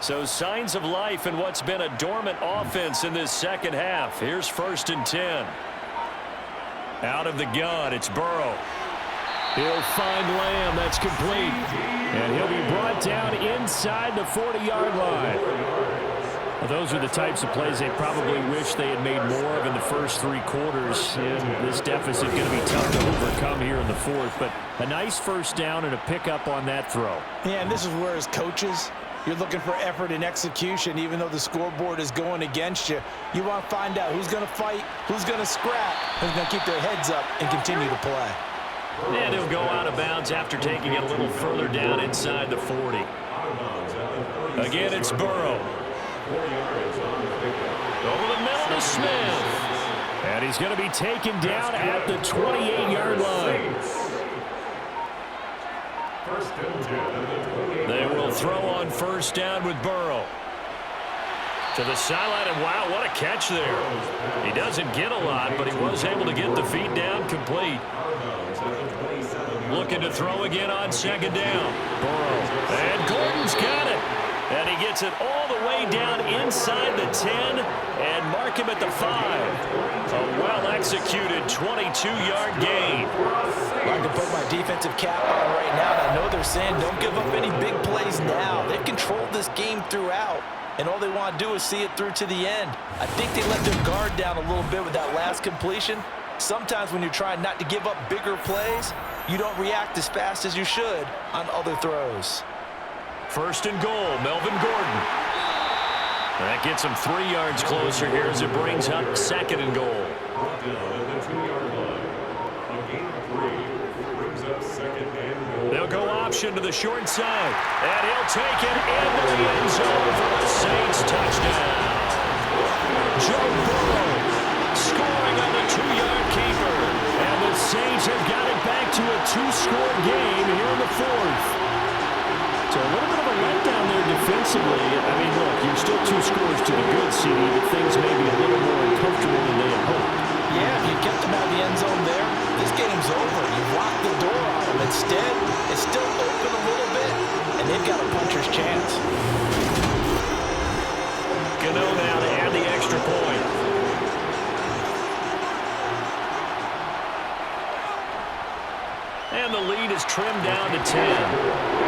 S2: So signs of life in what's been a dormant offense in this 2nd half. Here's 1st and 10. Out of the gun, it's Burrow. He'll find Lamb. That's complete. And he'll be brought down inside the 40-yard line. Well, those are the types of plays they probably wish they had made more of in the first 3 quarters. And this deficit going to be tough to overcome here in the 4th. But a nice 1st down and a pickup on that throw.
S4: Yeah, and this is where as coaches, you're looking for effort and execution. Even though the scoreboard is going against you, you want to find out who's going to fight, who's going to scrap, who's going to keep their heads up and continue to play.
S2: And he'll go out of bounds after taking it a little further down inside the 40. Again, it's Burrow. Over the middle to Smith. And he's going to be taken down at the 28-yard line. They will throw on 1st down with Burrow. To the sideline, and wow, what a catch there. He doesn't get a lot, but he was able to get the feet down complete. Looking to throw again on 2nd down. Burrow. And Gordon's got it. And he gets it all the way down inside the 10 and mark him at the 5. A well-executed 22-yard gain.
S3: I can put my defensive cap on right now, and I know they're saying don't give up any big plays now. They've controlled this game throughout, and all they want to do is see it through to the end. I think they let their guard down a little bit with that last completion. Sometimes when you're trying not to give up bigger plays, you don't react as fast as you should on other throws.
S2: 1st and goal, Melvin Gordon. That gets him 3 yards closer here as it brings up 2nd and goal. They'll go option to the short side, and he'll take it into the end zone for the Saints touchdown. Joe Burrow scoring on the 2-yard keeper, and the Saints have got it back to a 2-score game here in the 4th. So a little bit of a letdown there defensively. I mean, look, you're still 2 scores to the good, CD, but things may be a little more uncomfortable than they had hoped.
S3: Yeah, if you kept them out of the end zone there, this game's over. You've locked the door on them. Instead, it's still open a little bit, and they've got a puncher's chance.
S2: Gano now to add the extra point. And the lead is trimmed down to 10.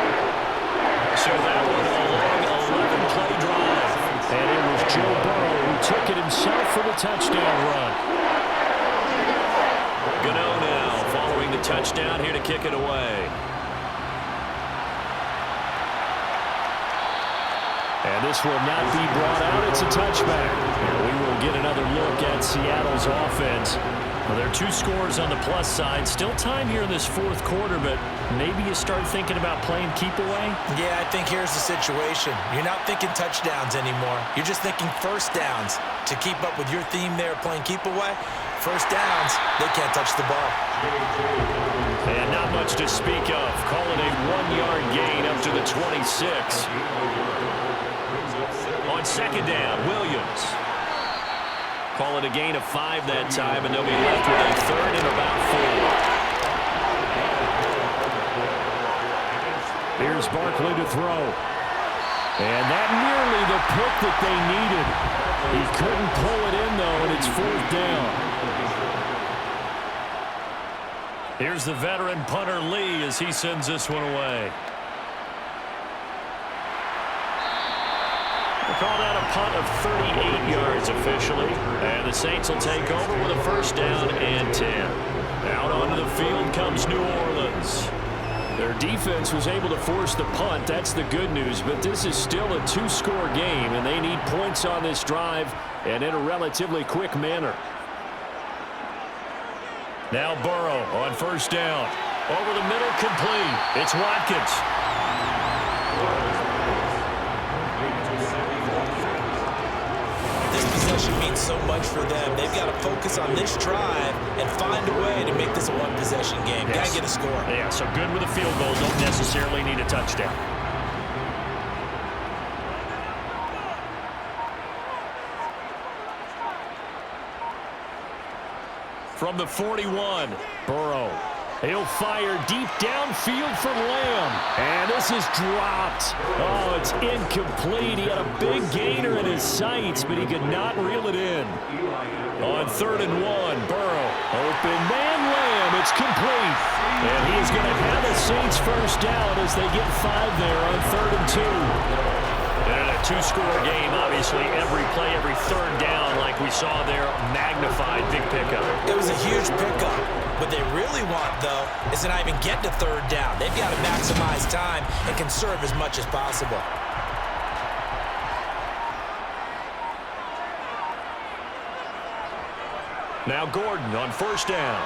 S2: So that was a long 11-play drive. And it was Joe Burrow who took it himself for the touchdown run. Gano now following the touchdown here to kick it away. And this will not be brought out. It's a touchback. And we will get another look at Seattle's offense. Well, there are 2 scores on the plus side. Still time here in this 4th quarter, but maybe you start thinking about playing keep away?
S4: Yeah, I think here's the situation. You're not thinking touchdowns anymore. You're just thinking 1st downs to keep up with your theme there playing keep away. First downs, they can't touch the ball.
S2: And not much to speak of. Call it a 1-yard gain up to the 26. On second down, Williams. Call it a gain of 5 that time, and they'll be left with a third and about 4.
S6: Here's Barkley to throw. And that nearly the pick that they needed. He couldn't pull it in, though, and it's 4th down. Here's the veteran punter Lee as he sends this one away. We'll call that a punt of 38 yards officially. And the Saints will take over with a first down and 10. Out onto the field comes New Orleans. Their defense was able to force the punt. That's the good news. But this is still a 2-score game, and they need points on this drive and in a relatively quick manner. Now Burrow on first down. Over the middle, complete. It's Watkins.
S4: This possession means so much for them. They've got to focus on this drive and find a way to make this a one-possession game.
S6: Yes.
S4: Got to get a score.
S6: Yeah, so good with a field goal. Don't necessarily need a touchdown. From the 41, Burrow. He'll fire deep downfield for Lamb. And this is dropped. Oh, it's incomplete. He had a big gainer in his sights, but he could not reel it in. On 3rd and 1, Burrow. Open man, Lamb. It's complete. And he is going to have the Saints first down as they get 5 there on 3rd and 2. And a 2-score game, obviously, every play, every third down, like we saw there, magnified, big pickup.
S4: It was a huge pickup. What they really want, though, is to not even get to 3rd down. They've got to maximize time and conserve as much as possible.
S6: Now Gordon on first down.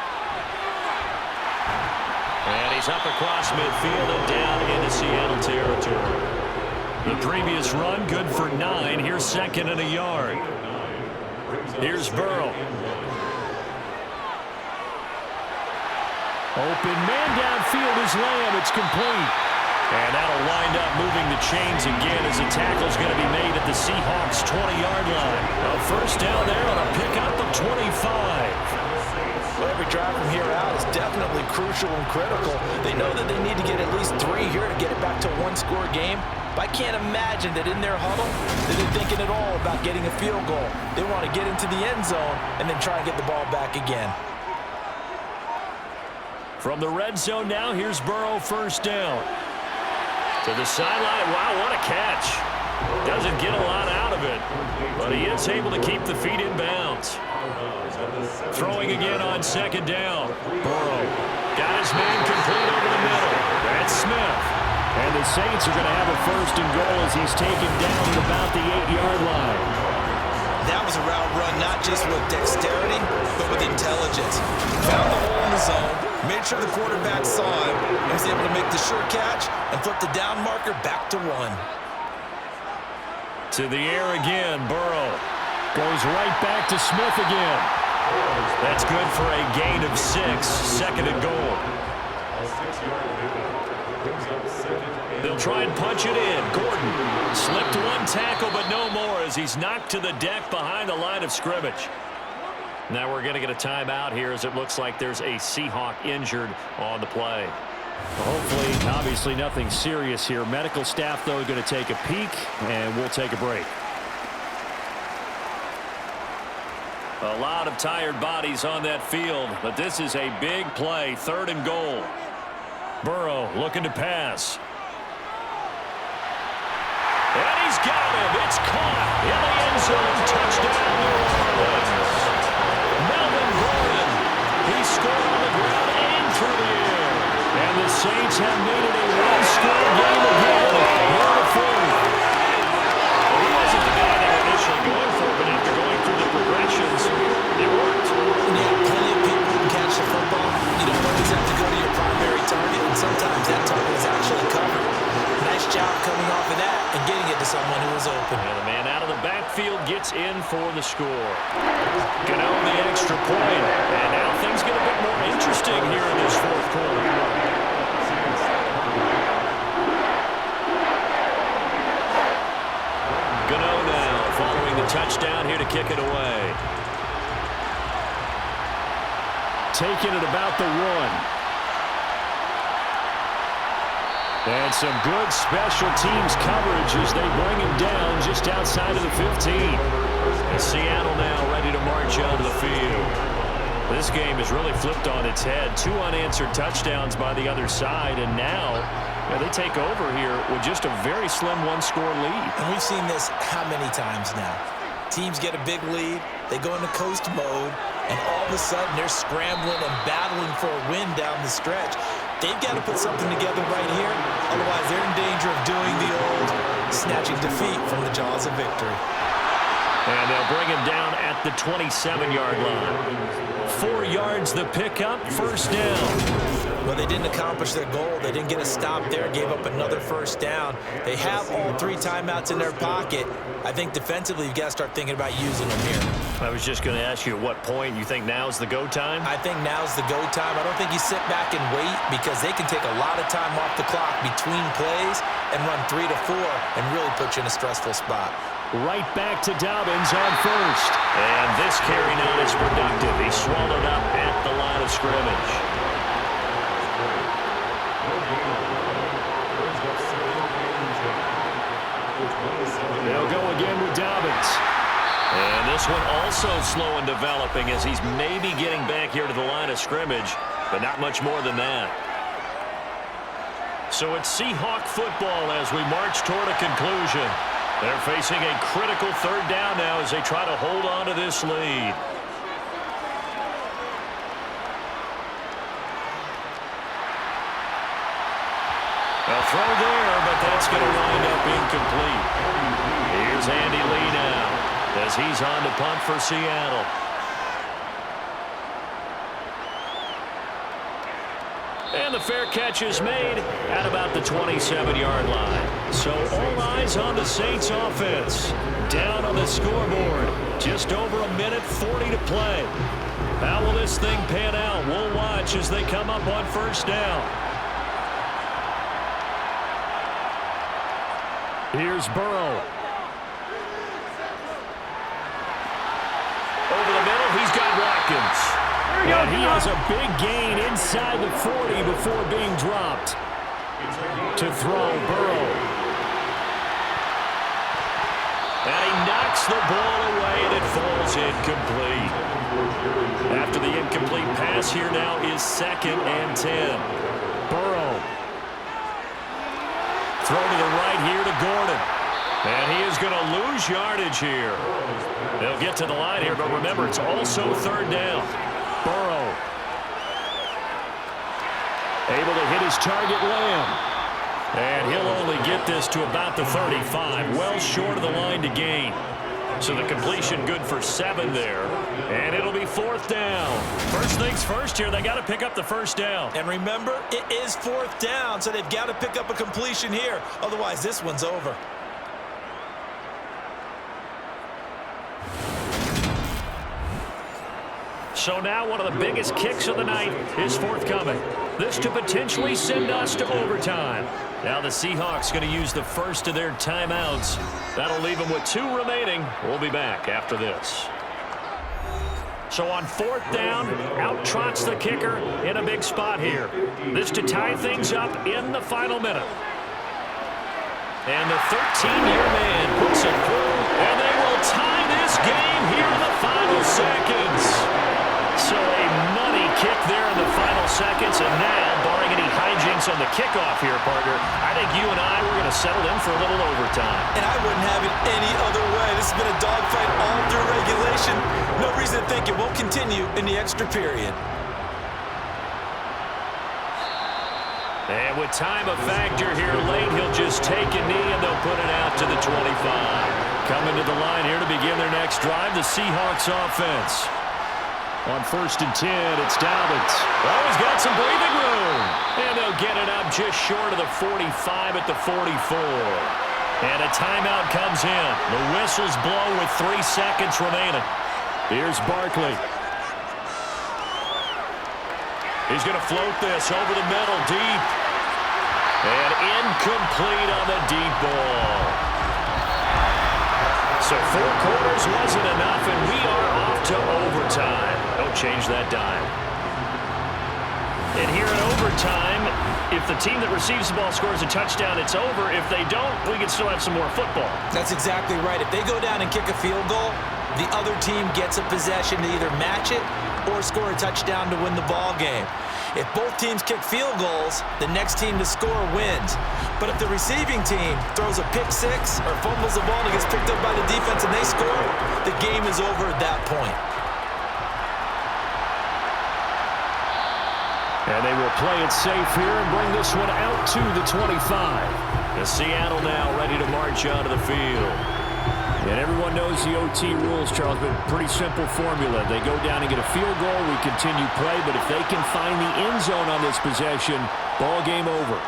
S6: And he's up across midfield and down into Seattle territory. The previous run, good for 9. Here's 2nd and a yard. Here's Burrow. Open man downfield is Lamb. It's complete. And that'll wind up moving the chains again as the tackle's going to be made at the Seahawks' 20-yard line. A first down there on a pickup of 25.
S3: Well, every drive from here out is definitely crucial and critical. They know that they need to get at least 3 here to get it back to a 1-score game. But I can't imagine that in their huddle that they're thinking at all about getting a field goal. They want to get into the end zone and then try and get the ball back again.
S6: From the red zone now, here's Burrow first down. To the sideline. Wow, what a catch. Doesn't get a lot out of it, but he is able to keep the feet in bounds. Throwing again on 2nd down. Burrow got his man complete over the middle. That's Smith. And the Saints are going to have a first and goal as he's taken down at about the 8-yard line.
S4: That was a route run not just with dexterity, but with intelligence. Found the hole in the zone, made sure the quarterback saw him, and was able to make the sure catch and flip the down marker back to 1.
S6: To the air again, Burrow. Goes right back to Smith again. That's good for a gain of 6. 2nd and goal. They'll try and punch it in. Gordon slipped 1 tackle, but no more as he's knocked to the deck behind the line of scrimmage. Now we're going to get a timeout here as it looks like there's a Seahawk injured on the play. Hopefully, obviously nothing serious here. Medical staff, though, going to take a peek, and we'll take a break. A lot of tired bodies on that field, but this is a big play. 3rd and goal. Burrow looking to pass. And he's got him. It's caught in the end zone. Touchdown, New Orleans. Melvin Gordon. He scored on the ground and through the air. And the Saints have made it a 1-score game again. Here in the 4th. He wasn't the guy they were initially going for, but after going through the progressions, it worked.
S4: Yeah, plenty of people can catch the football. You don't always have to go to your primary target, and sometimes that target is actually covered. Nice job coming off of that and getting it to someone who was open.
S6: And the man out of the backfield gets
S2: gets in for the score. Gonna own the extra point. And now things get a bit more interesting here in this fourth quarter. Gano now following the touchdown here to kick it away.
S6: Taking it about the 1. And some good special teams coverage as they bring him down just outside of the 15.
S2: And Seattle now ready to march onto the field. This game is really flipped on its head. 2 unanswered touchdowns by the other side, and now they take over here with just a very slim 1-score lead.
S4: And we've seen this how many times now? Teams get a big lead, they go into coast mode, and all of a sudden they're scrambling and battling for a win down the stretch. They've got to put something together right here, otherwise they're in danger of doing the old snatching defeat from the jaws of victory.
S2: And they'll bring him down at the 27-yard line. 4 yards the pickup, first down.
S4: Well, they didn't accomplish their goal. They didn't get a stop there, gave up another first down. They have all 3 timeouts in their pocket. I think defensively you've got to start thinking about using them here.
S2: I was just going to ask you at what point you think now's the go time?
S4: I think now's the go time. I don't think you sit back and wait because they can take a lot of time off the clock between plays and run 3 to 4 and really put you in a stressful spot.
S6: Right back to Dobbins on first.
S2: And this carry not as productive. He's swallowed up at the line of scrimmage.
S6: They'll go again with Dobbins.
S2: And this one also slow in developing as he's maybe getting back here to the line of scrimmage, but not much more than that. So it's Seahawk football as we march toward a conclusion. They're facing a critical 3rd down now as they try to hold on to this lead. A throw there, but that's going to wind up incomplete. Here's Andy Lee now as he's on to punt for Seattle. And the fair catch is made at about the 27-yard line. So all eyes on the Saints offense. Down on the scoreboard. Just over a minute 40 to play. How will this thing pan out? We'll watch as they come up on first down.
S6: Here's Burrow.
S2: Over the middle, he's got Watkins.
S6: And he has a big gain inside the 40 before being dropped. To throw, Burrow.
S2: And he knocks the ball away, and it falls incomplete. After the incomplete pass, here now is 2nd and 10.
S6: Burrow.
S2: Throw to the right here to Gordon. And he is going to lose yardage here. They'll get to the line here, but remember, it's also 3rd down.
S6: Burrow. Able to hit his target, Lamb.
S2: And he'll only get this to about the 35, well short of the line to gain. So the completion good for 7 there. And it'll be 4th down. First things first here, they got to pick up the first down.
S4: And remember, it is 4th down, so they've got to pick up a completion here. Otherwise, this one's over.
S2: So now one of the biggest kicks of the night is forthcoming. This to potentially send us to overtime. Now the Seahawks going to use the first of their timeouts. That'll leave them with 2 remaining. We'll be back after this. So on 4th down, out trots the kicker in a big spot here. This to tie things up in the final minute. And the 13-year man puts it through, and they will tie this game here in the final seconds. So a money kick there in the final seconds, and now, barring any hijinks on the kickoff here, partner, I think you and I were going to settle in for a little overtime.
S4: And I wouldn't have it any other way. This has been a dogfight all through regulation. No reason to think it won't continue in the extra period.
S2: And with time of factor here late, he'll just take a knee, and they'll put it out to the 25. Coming to the line here to begin their next drive, the Seahawks offense.
S6: On 1st and 10, it's Dobbins.
S2: Oh, he's got some breathing room. And they'll get it up just short of the 45 at the 44. And a timeout comes in. The whistles blow with 3 seconds remaining. Here's Barkley. He's going to float this over the middle, deep. And incomplete on the deep ball. So 4 quarters wasn't enough, and we are off to overtime. Don't change that dime. And here in overtime, if the team that receives the ball scores a touchdown, it's over. If they don't, we can still have some more football.
S4: That's exactly right. If they go down and kick a field goal, the other team gets a possession to either match it or score a touchdown to win the ball game. If both teams kick field goals, the next team to score wins. But if the receiving team throws a pick six or fumbles the ball and it gets picked up by the defense and they score, the game is over at that point.
S2: And they will play it safe here and bring this one out to the 25. The Seattle now ready to march out of the field. And everyone knows the OT rules, Charles, but pretty simple formula. They go down and get a field goal, we continue play, but if they can find the end zone on this possession, ball game over.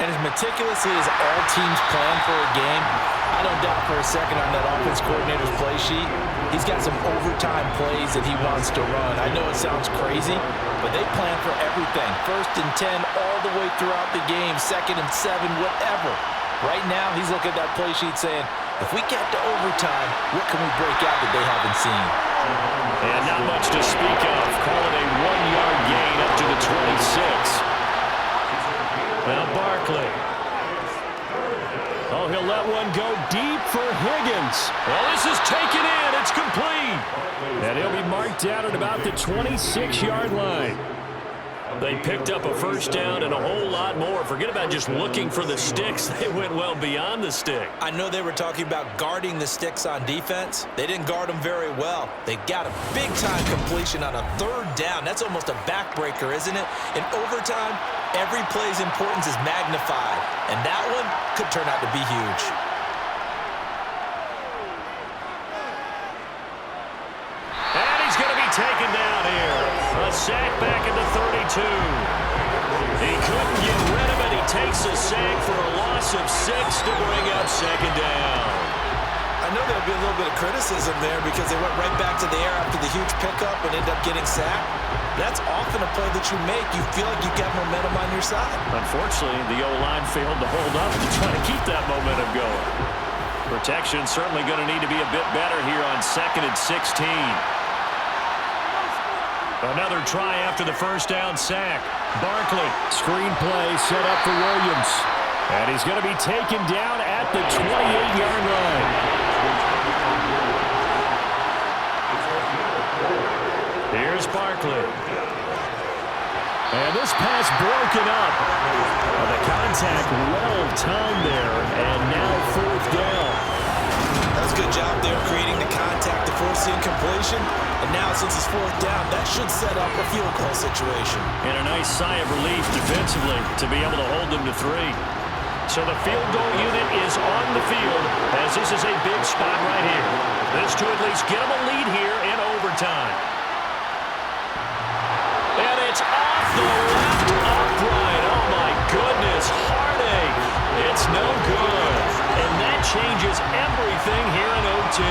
S3: And as meticulously as all teams plan for a game, I don't doubt for a second on that offense coordinator's play sheet, he's got some overtime plays that he wants to run. I know it sounds crazy, but they plan for everything. 1st and 10 all the way throughout the game, 2nd and 7, whatever. Right now, he's looking at that play sheet saying, if we get to overtime, what can we break out that they haven't seen?
S2: And not much to speak of. Call it a 1-yard gain up to the 26. Now Barkley. Oh, he'll let one go deep for Higgins. Well, this is taken in. It's complete. And he'll be marked down at about the 26-yard line. They picked up a first down and a whole lot more. Forget about just looking for the sticks. They went well beyond the stick.
S4: I know they were talking about guarding the sticks on defense. They didn't guard them very well. They got a big-time completion on a 3rd down. That's almost a backbreaker, isn't it? In overtime, every play's importance is magnified, and that one could turn out to be huge.
S2: And he's going to be taken down here. A sack back at the 32. He couldn't get rid of it. He takes a sack for a loss of 6 to bring up 2nd down.
S4: I know there'll be a little bit of criticism there because they went right back to the air after the huge pickup and ended up getting sacked. That's often a play that you make. You feel like you've got momentum on your side.
S2: Unfortunately, the O-line failed to hold up to try to keep that momentum going. Protection certainly going to need to be a bit better here on 2nd and 16. Another try after the first down sack. Barkley.
S6: Screen play set up for Williams.
S2: And he's going to be taken down at the 28-yard line. Here's Barkley.
S6: And this pass broken up. The contact well timed there, and now 4th down.
S4: That's a good job there creating the contact to force the incompletion. And now since it's 4th down, that should set up a field goal situation.
S2: And a nice sigh of relief defensively to be able to hold them to 3. So the field goal unit is on the field as this is a big spot right here. This to at least get them a lead here in overtime. And it's off the left upright. Oh, my goodness. Heartache. It's no good. And that changes everything here in OT.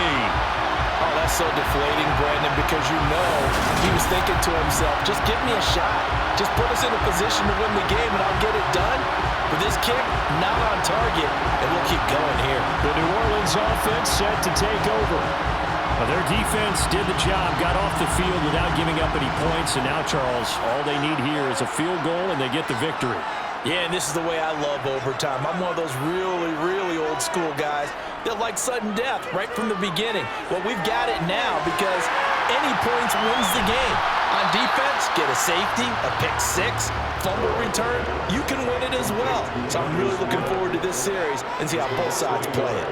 S3: Oh, that's so deflating, Brandon, because you know he was thinking to himself, just give me a shot. Just put us in a position to win the game, and I'll get it done. But this kick, not on target, and we'll keep going here.
S6: The New Orleans offense set to take over. Well, their defense did the job, got off the field without giving up any points, and now, Charles, all they need here is a field goal, and they get the victory.
S3: Yeah, and this is the way I love overtime. I'm one of those really, really old school guys that like sudden death right from the beginning. Well, we've got it now because any points wins the game. On defense, get a safety, a pick six, fumble return, you can win it as well. So I'm really looking forward to this series and see how both sides play it.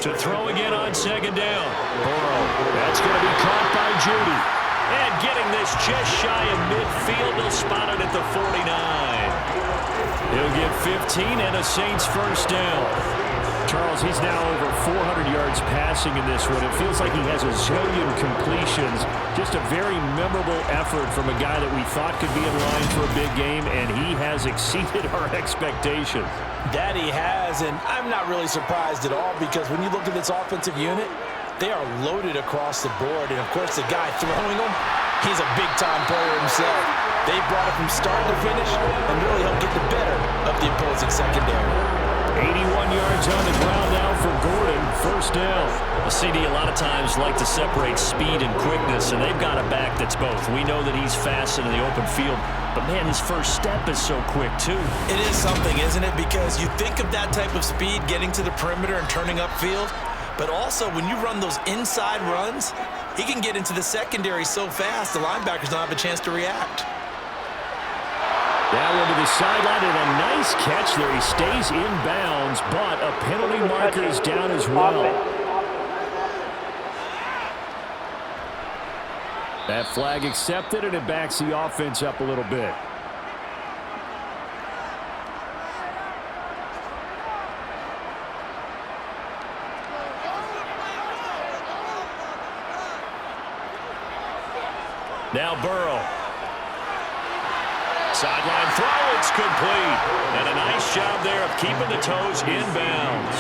S2: To throw again on 2nd down. Burrow. That's going to be caught by Judy. And getting this just shy of midfield, they'll spot it at the 49. He'll get 15 and a Saints first down.
S6: Charles, he's now over 400 yards passing in this one. It feels like he has a zillion completions. Just a very memorable effort from a guy that we thought could be in line for a big game, and he has exceeded our expectations.
S4: That he has, and I'm not really surprised at all because when you look at this offensive unit, they are loaded across the board. And, of course, the guy throwing them, he's a big-time player himself. They brought it from start to finish and really helped get the better of the opposing secondary.
S6: 81 yards on the ground now for Gordon. First down.
S2: The CD a lot of times like to separate speed and quickness, and they've got a back that's both. We know that he's fast in the open field, but, man, his first step is so quick, too.
S4: It is something, isn't it? Because you think of that type of speed getting to the perimeter and turning upfield, but also when you run those inside runs, he can get into the secondary so fast the linebackers don't have a chance to react.
S6: Down into the sideline and a nice catch there. He stays in bounds, but a penalty marker is down as well. That flag accepted, and it backs the offense up a little bit.
S2: Now Burrow. Sideline throw, it's complete. And a nice job there of keeping the toes in bounds.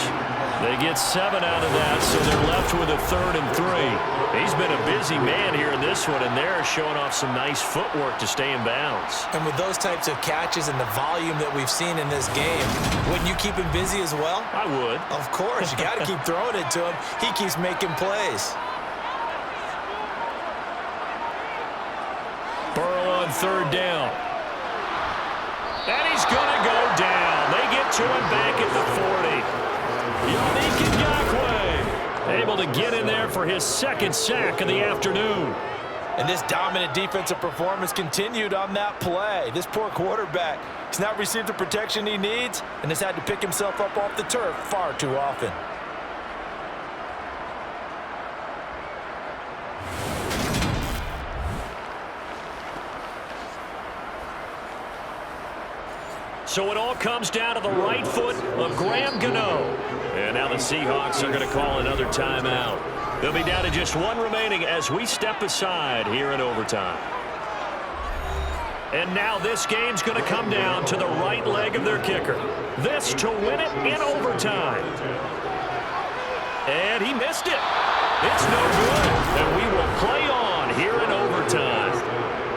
S2: They get 7 out of that, so they're left with a 3rd and 3. He's been a busy man here in this one, and they're showing off some nice footwork to stay in bounds.
S4: And with those types of catches and the volume that we've seen in this game, wouldn't you keep him busy as well?
S2: I would.
S4: Of course, you got to keep throwing it to him. He keeps making plays.
S2: Burrow on 3rd down. And he's going to go down. They get to him back at the 40. Yannick Ngakoue able to get in there for his 2nd sack of the afternoon.
S3: And this dominant defensive performance continued on that play. This poor quarterback, he's not received the protection he needs and has had to pick himself up off the turf far too often.
S2: So it all comes down to the right foot of Graham Gano. And now the Seahawks are going to call another timeout. They'll be down to just 1 remaining as we step aside here in overtime. And now this game's going to come down to the right leg of their kicker. This to win it in overtime. And he missed it. It's no good. And we will play on here in overtime.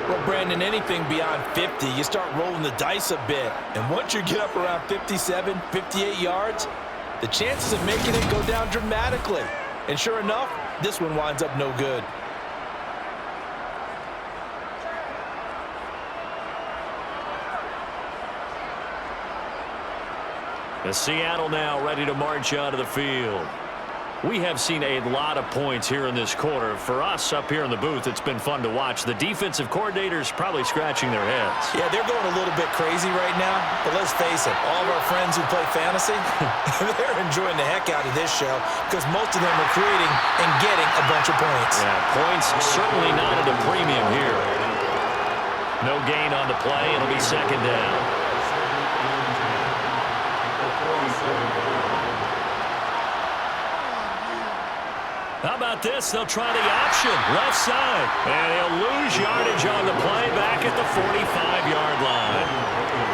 S3: Well, Brandon, anything beyond 50, you start rolling the dice a bit. And once you get up around 57, 58 yards, the chances of making it go down dramatically. And sure enough, this one winds up no good.
S2: The Seattle now ready to march out of the field. We have seen a lot of points here in this quarter. For us up here in the booth, it's been fun to watch. The defensive coordinators probably scratching their heads.
S4: Yeah, they're going a little bit crazy right now. But let's face it, all of our friends who play fantasy, they're enjoying the heck out of this show because most of them are creating and getting a bunch of points.
S2: Yeah, points certainly not at a premium here. No gain on the play. It'll be 2nd down. How about this? They'll try the option, left side. And he'll lose yardage on the play back at the 45-yard line.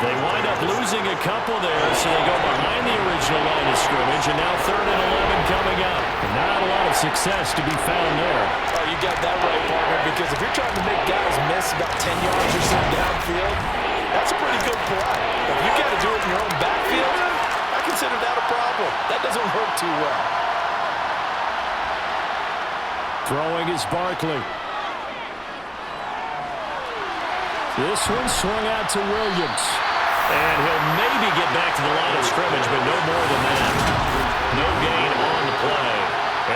S2: They wind up losing a couple there, so they go behind the original line of scrimmage, and now 3rd and 11 coming up.
S6: Not a lot of success to be found there.
S3: Oh, you got that right, partner, because if you're trying to make guys miss about 10 yards or so downfield, that's a pretty good play. But if you got to do it in your own backfield, I consider that a problem. That doesn't work too well.
S6: Throwing is Barkley. This one swung out to Williams.
S2: And he'll maybe get back to the line of scrimmage, but no more than that. No gain on the play.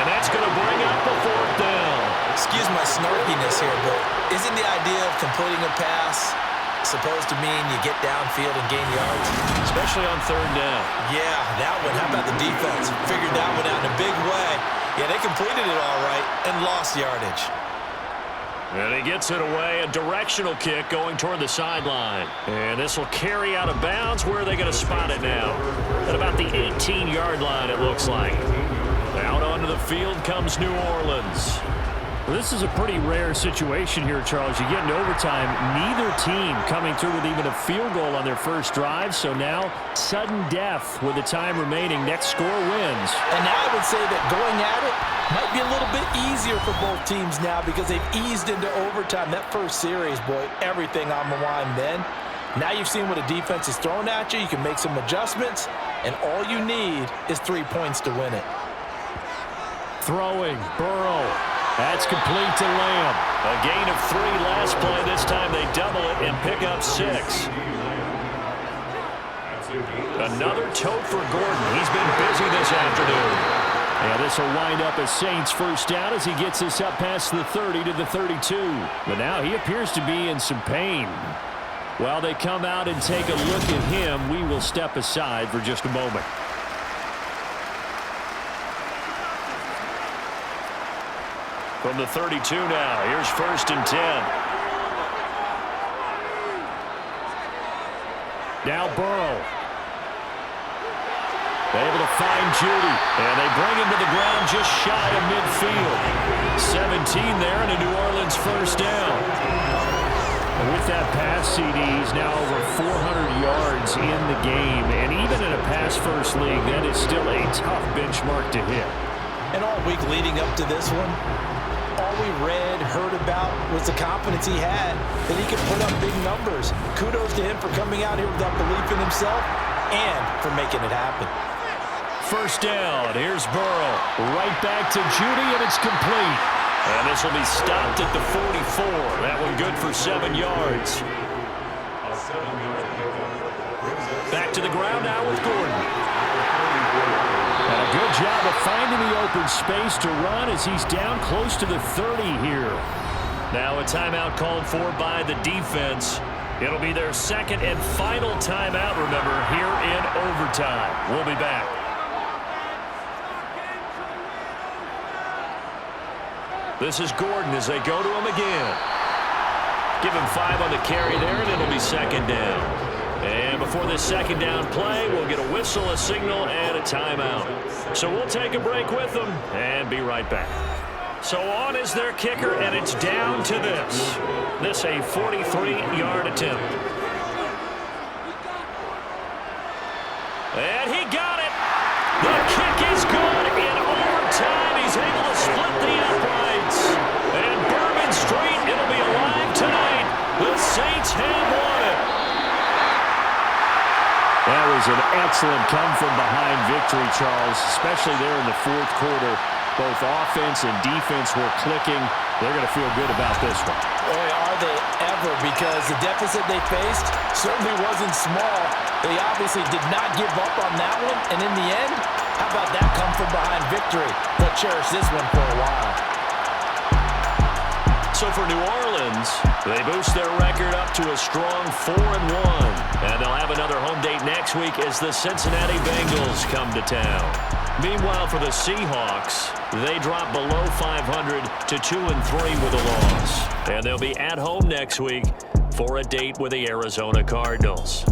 S2: And that's going to bring up the 4th down.
S4: Excuse my snarkiness here, but isn't the idea of completing a pass supposed to mean you get downfield and gain yards?
S2: Especially on 3rd down.
S4: Yeah, that one. How about the defense? Figured that one out in a big way. Yeah, they completed it all right and lost yardage.
S2: And he gets it away, a directional kick going toward the sideline. And this will carry out of bounds. Where are they going to spot it now? At about the 18-yard line, it looks like. Out onto the field comes New Orleans.
S6: Well, this is a pretty rare situation here, Charles. You get into overtime, neither team coming through with even a field goal on their first drive. So now, sudden death with the time remaining. Next score wins.
S3: And now I would say that going at it might be a little bit easier for both teams now because they've eased into overtime. That first series, boy, everything on the line then. Now you've seen what a defense is throwing at you. You can make some adjustments, and all you need is 3 points to win it.
S6: Throwing, Burrow. That's complete to Lamb.
S2: A gain of 3 last play. This time they double it and pick up 6. Another tote for Gordon. He's been busy this afternoon.
S6: And this will wind up as Saints first down as he gets this up past the 30 to the 32. But now he appears to be in some pain. While they come out and take a look at him, we will step aside for just a moment.
S2: From the 32 now, here's 1st and 10.
S6: Now Burrow. Able to find Judy, and they bring him to the ground just shy of midfield. 17 there, and a New Orleans first down. And with that pass, CD, he's now over 400 yards in the game, and even in a pass-first league, that is still a tough benchmark to hit.
S3: And all week leading up to this one, all we read, heard about was the confidence he had that he could put up big numbers. Kudos to him for coming out here with that belief in himself and for making it happen.
S2: First down, here's Burrow. Right back to Judy, and it's complete. And this will be stopped at the 44. That one good for 7 yards. Back to the ground now with Gordon.
S6: And a good job of finding the open space to run as he's down close to the 30 here.
S2: Now a timeout called for by the defense. It'll be their second and final timeout, remember, here in overtime. We'll be back. This is Gordon as they go to him again. Give him 5 on the carry there, and it'll be 2nd down. And before this 2nd down play, we'll get a whistle, a signal, and a timeout. So we'll take a break with them and be right back. So on is their kicker, and it's down to this. This a 43-yard attempt. And he got it. The kick is good in overtime. He's able to split the uprights. And Bourbon Street, it'll be alive tonight. The Saints have won it.
S6: That was an excellent come-from-behind victory, Charles, especially there in the 4th quarter. Both offense and defense were clicking. They're going to feel good about this one.
S3: Boy, are they ever, because the deficit they faced certainly wasn't small. They obviously did not give up on that one, and in the end, how about that come-from-behind victory? They'll cherish this one for a while.
S2: So for New Orleans, they boost their record up to a strong 4-1. And they'll have another home date next week as the Cincinnati Bengals come to town. Meanwhile, for the Seahawks, they drop below 500 to 2-3 with a loss. And they'll be at home next week for a date with the Arizona Cardinals.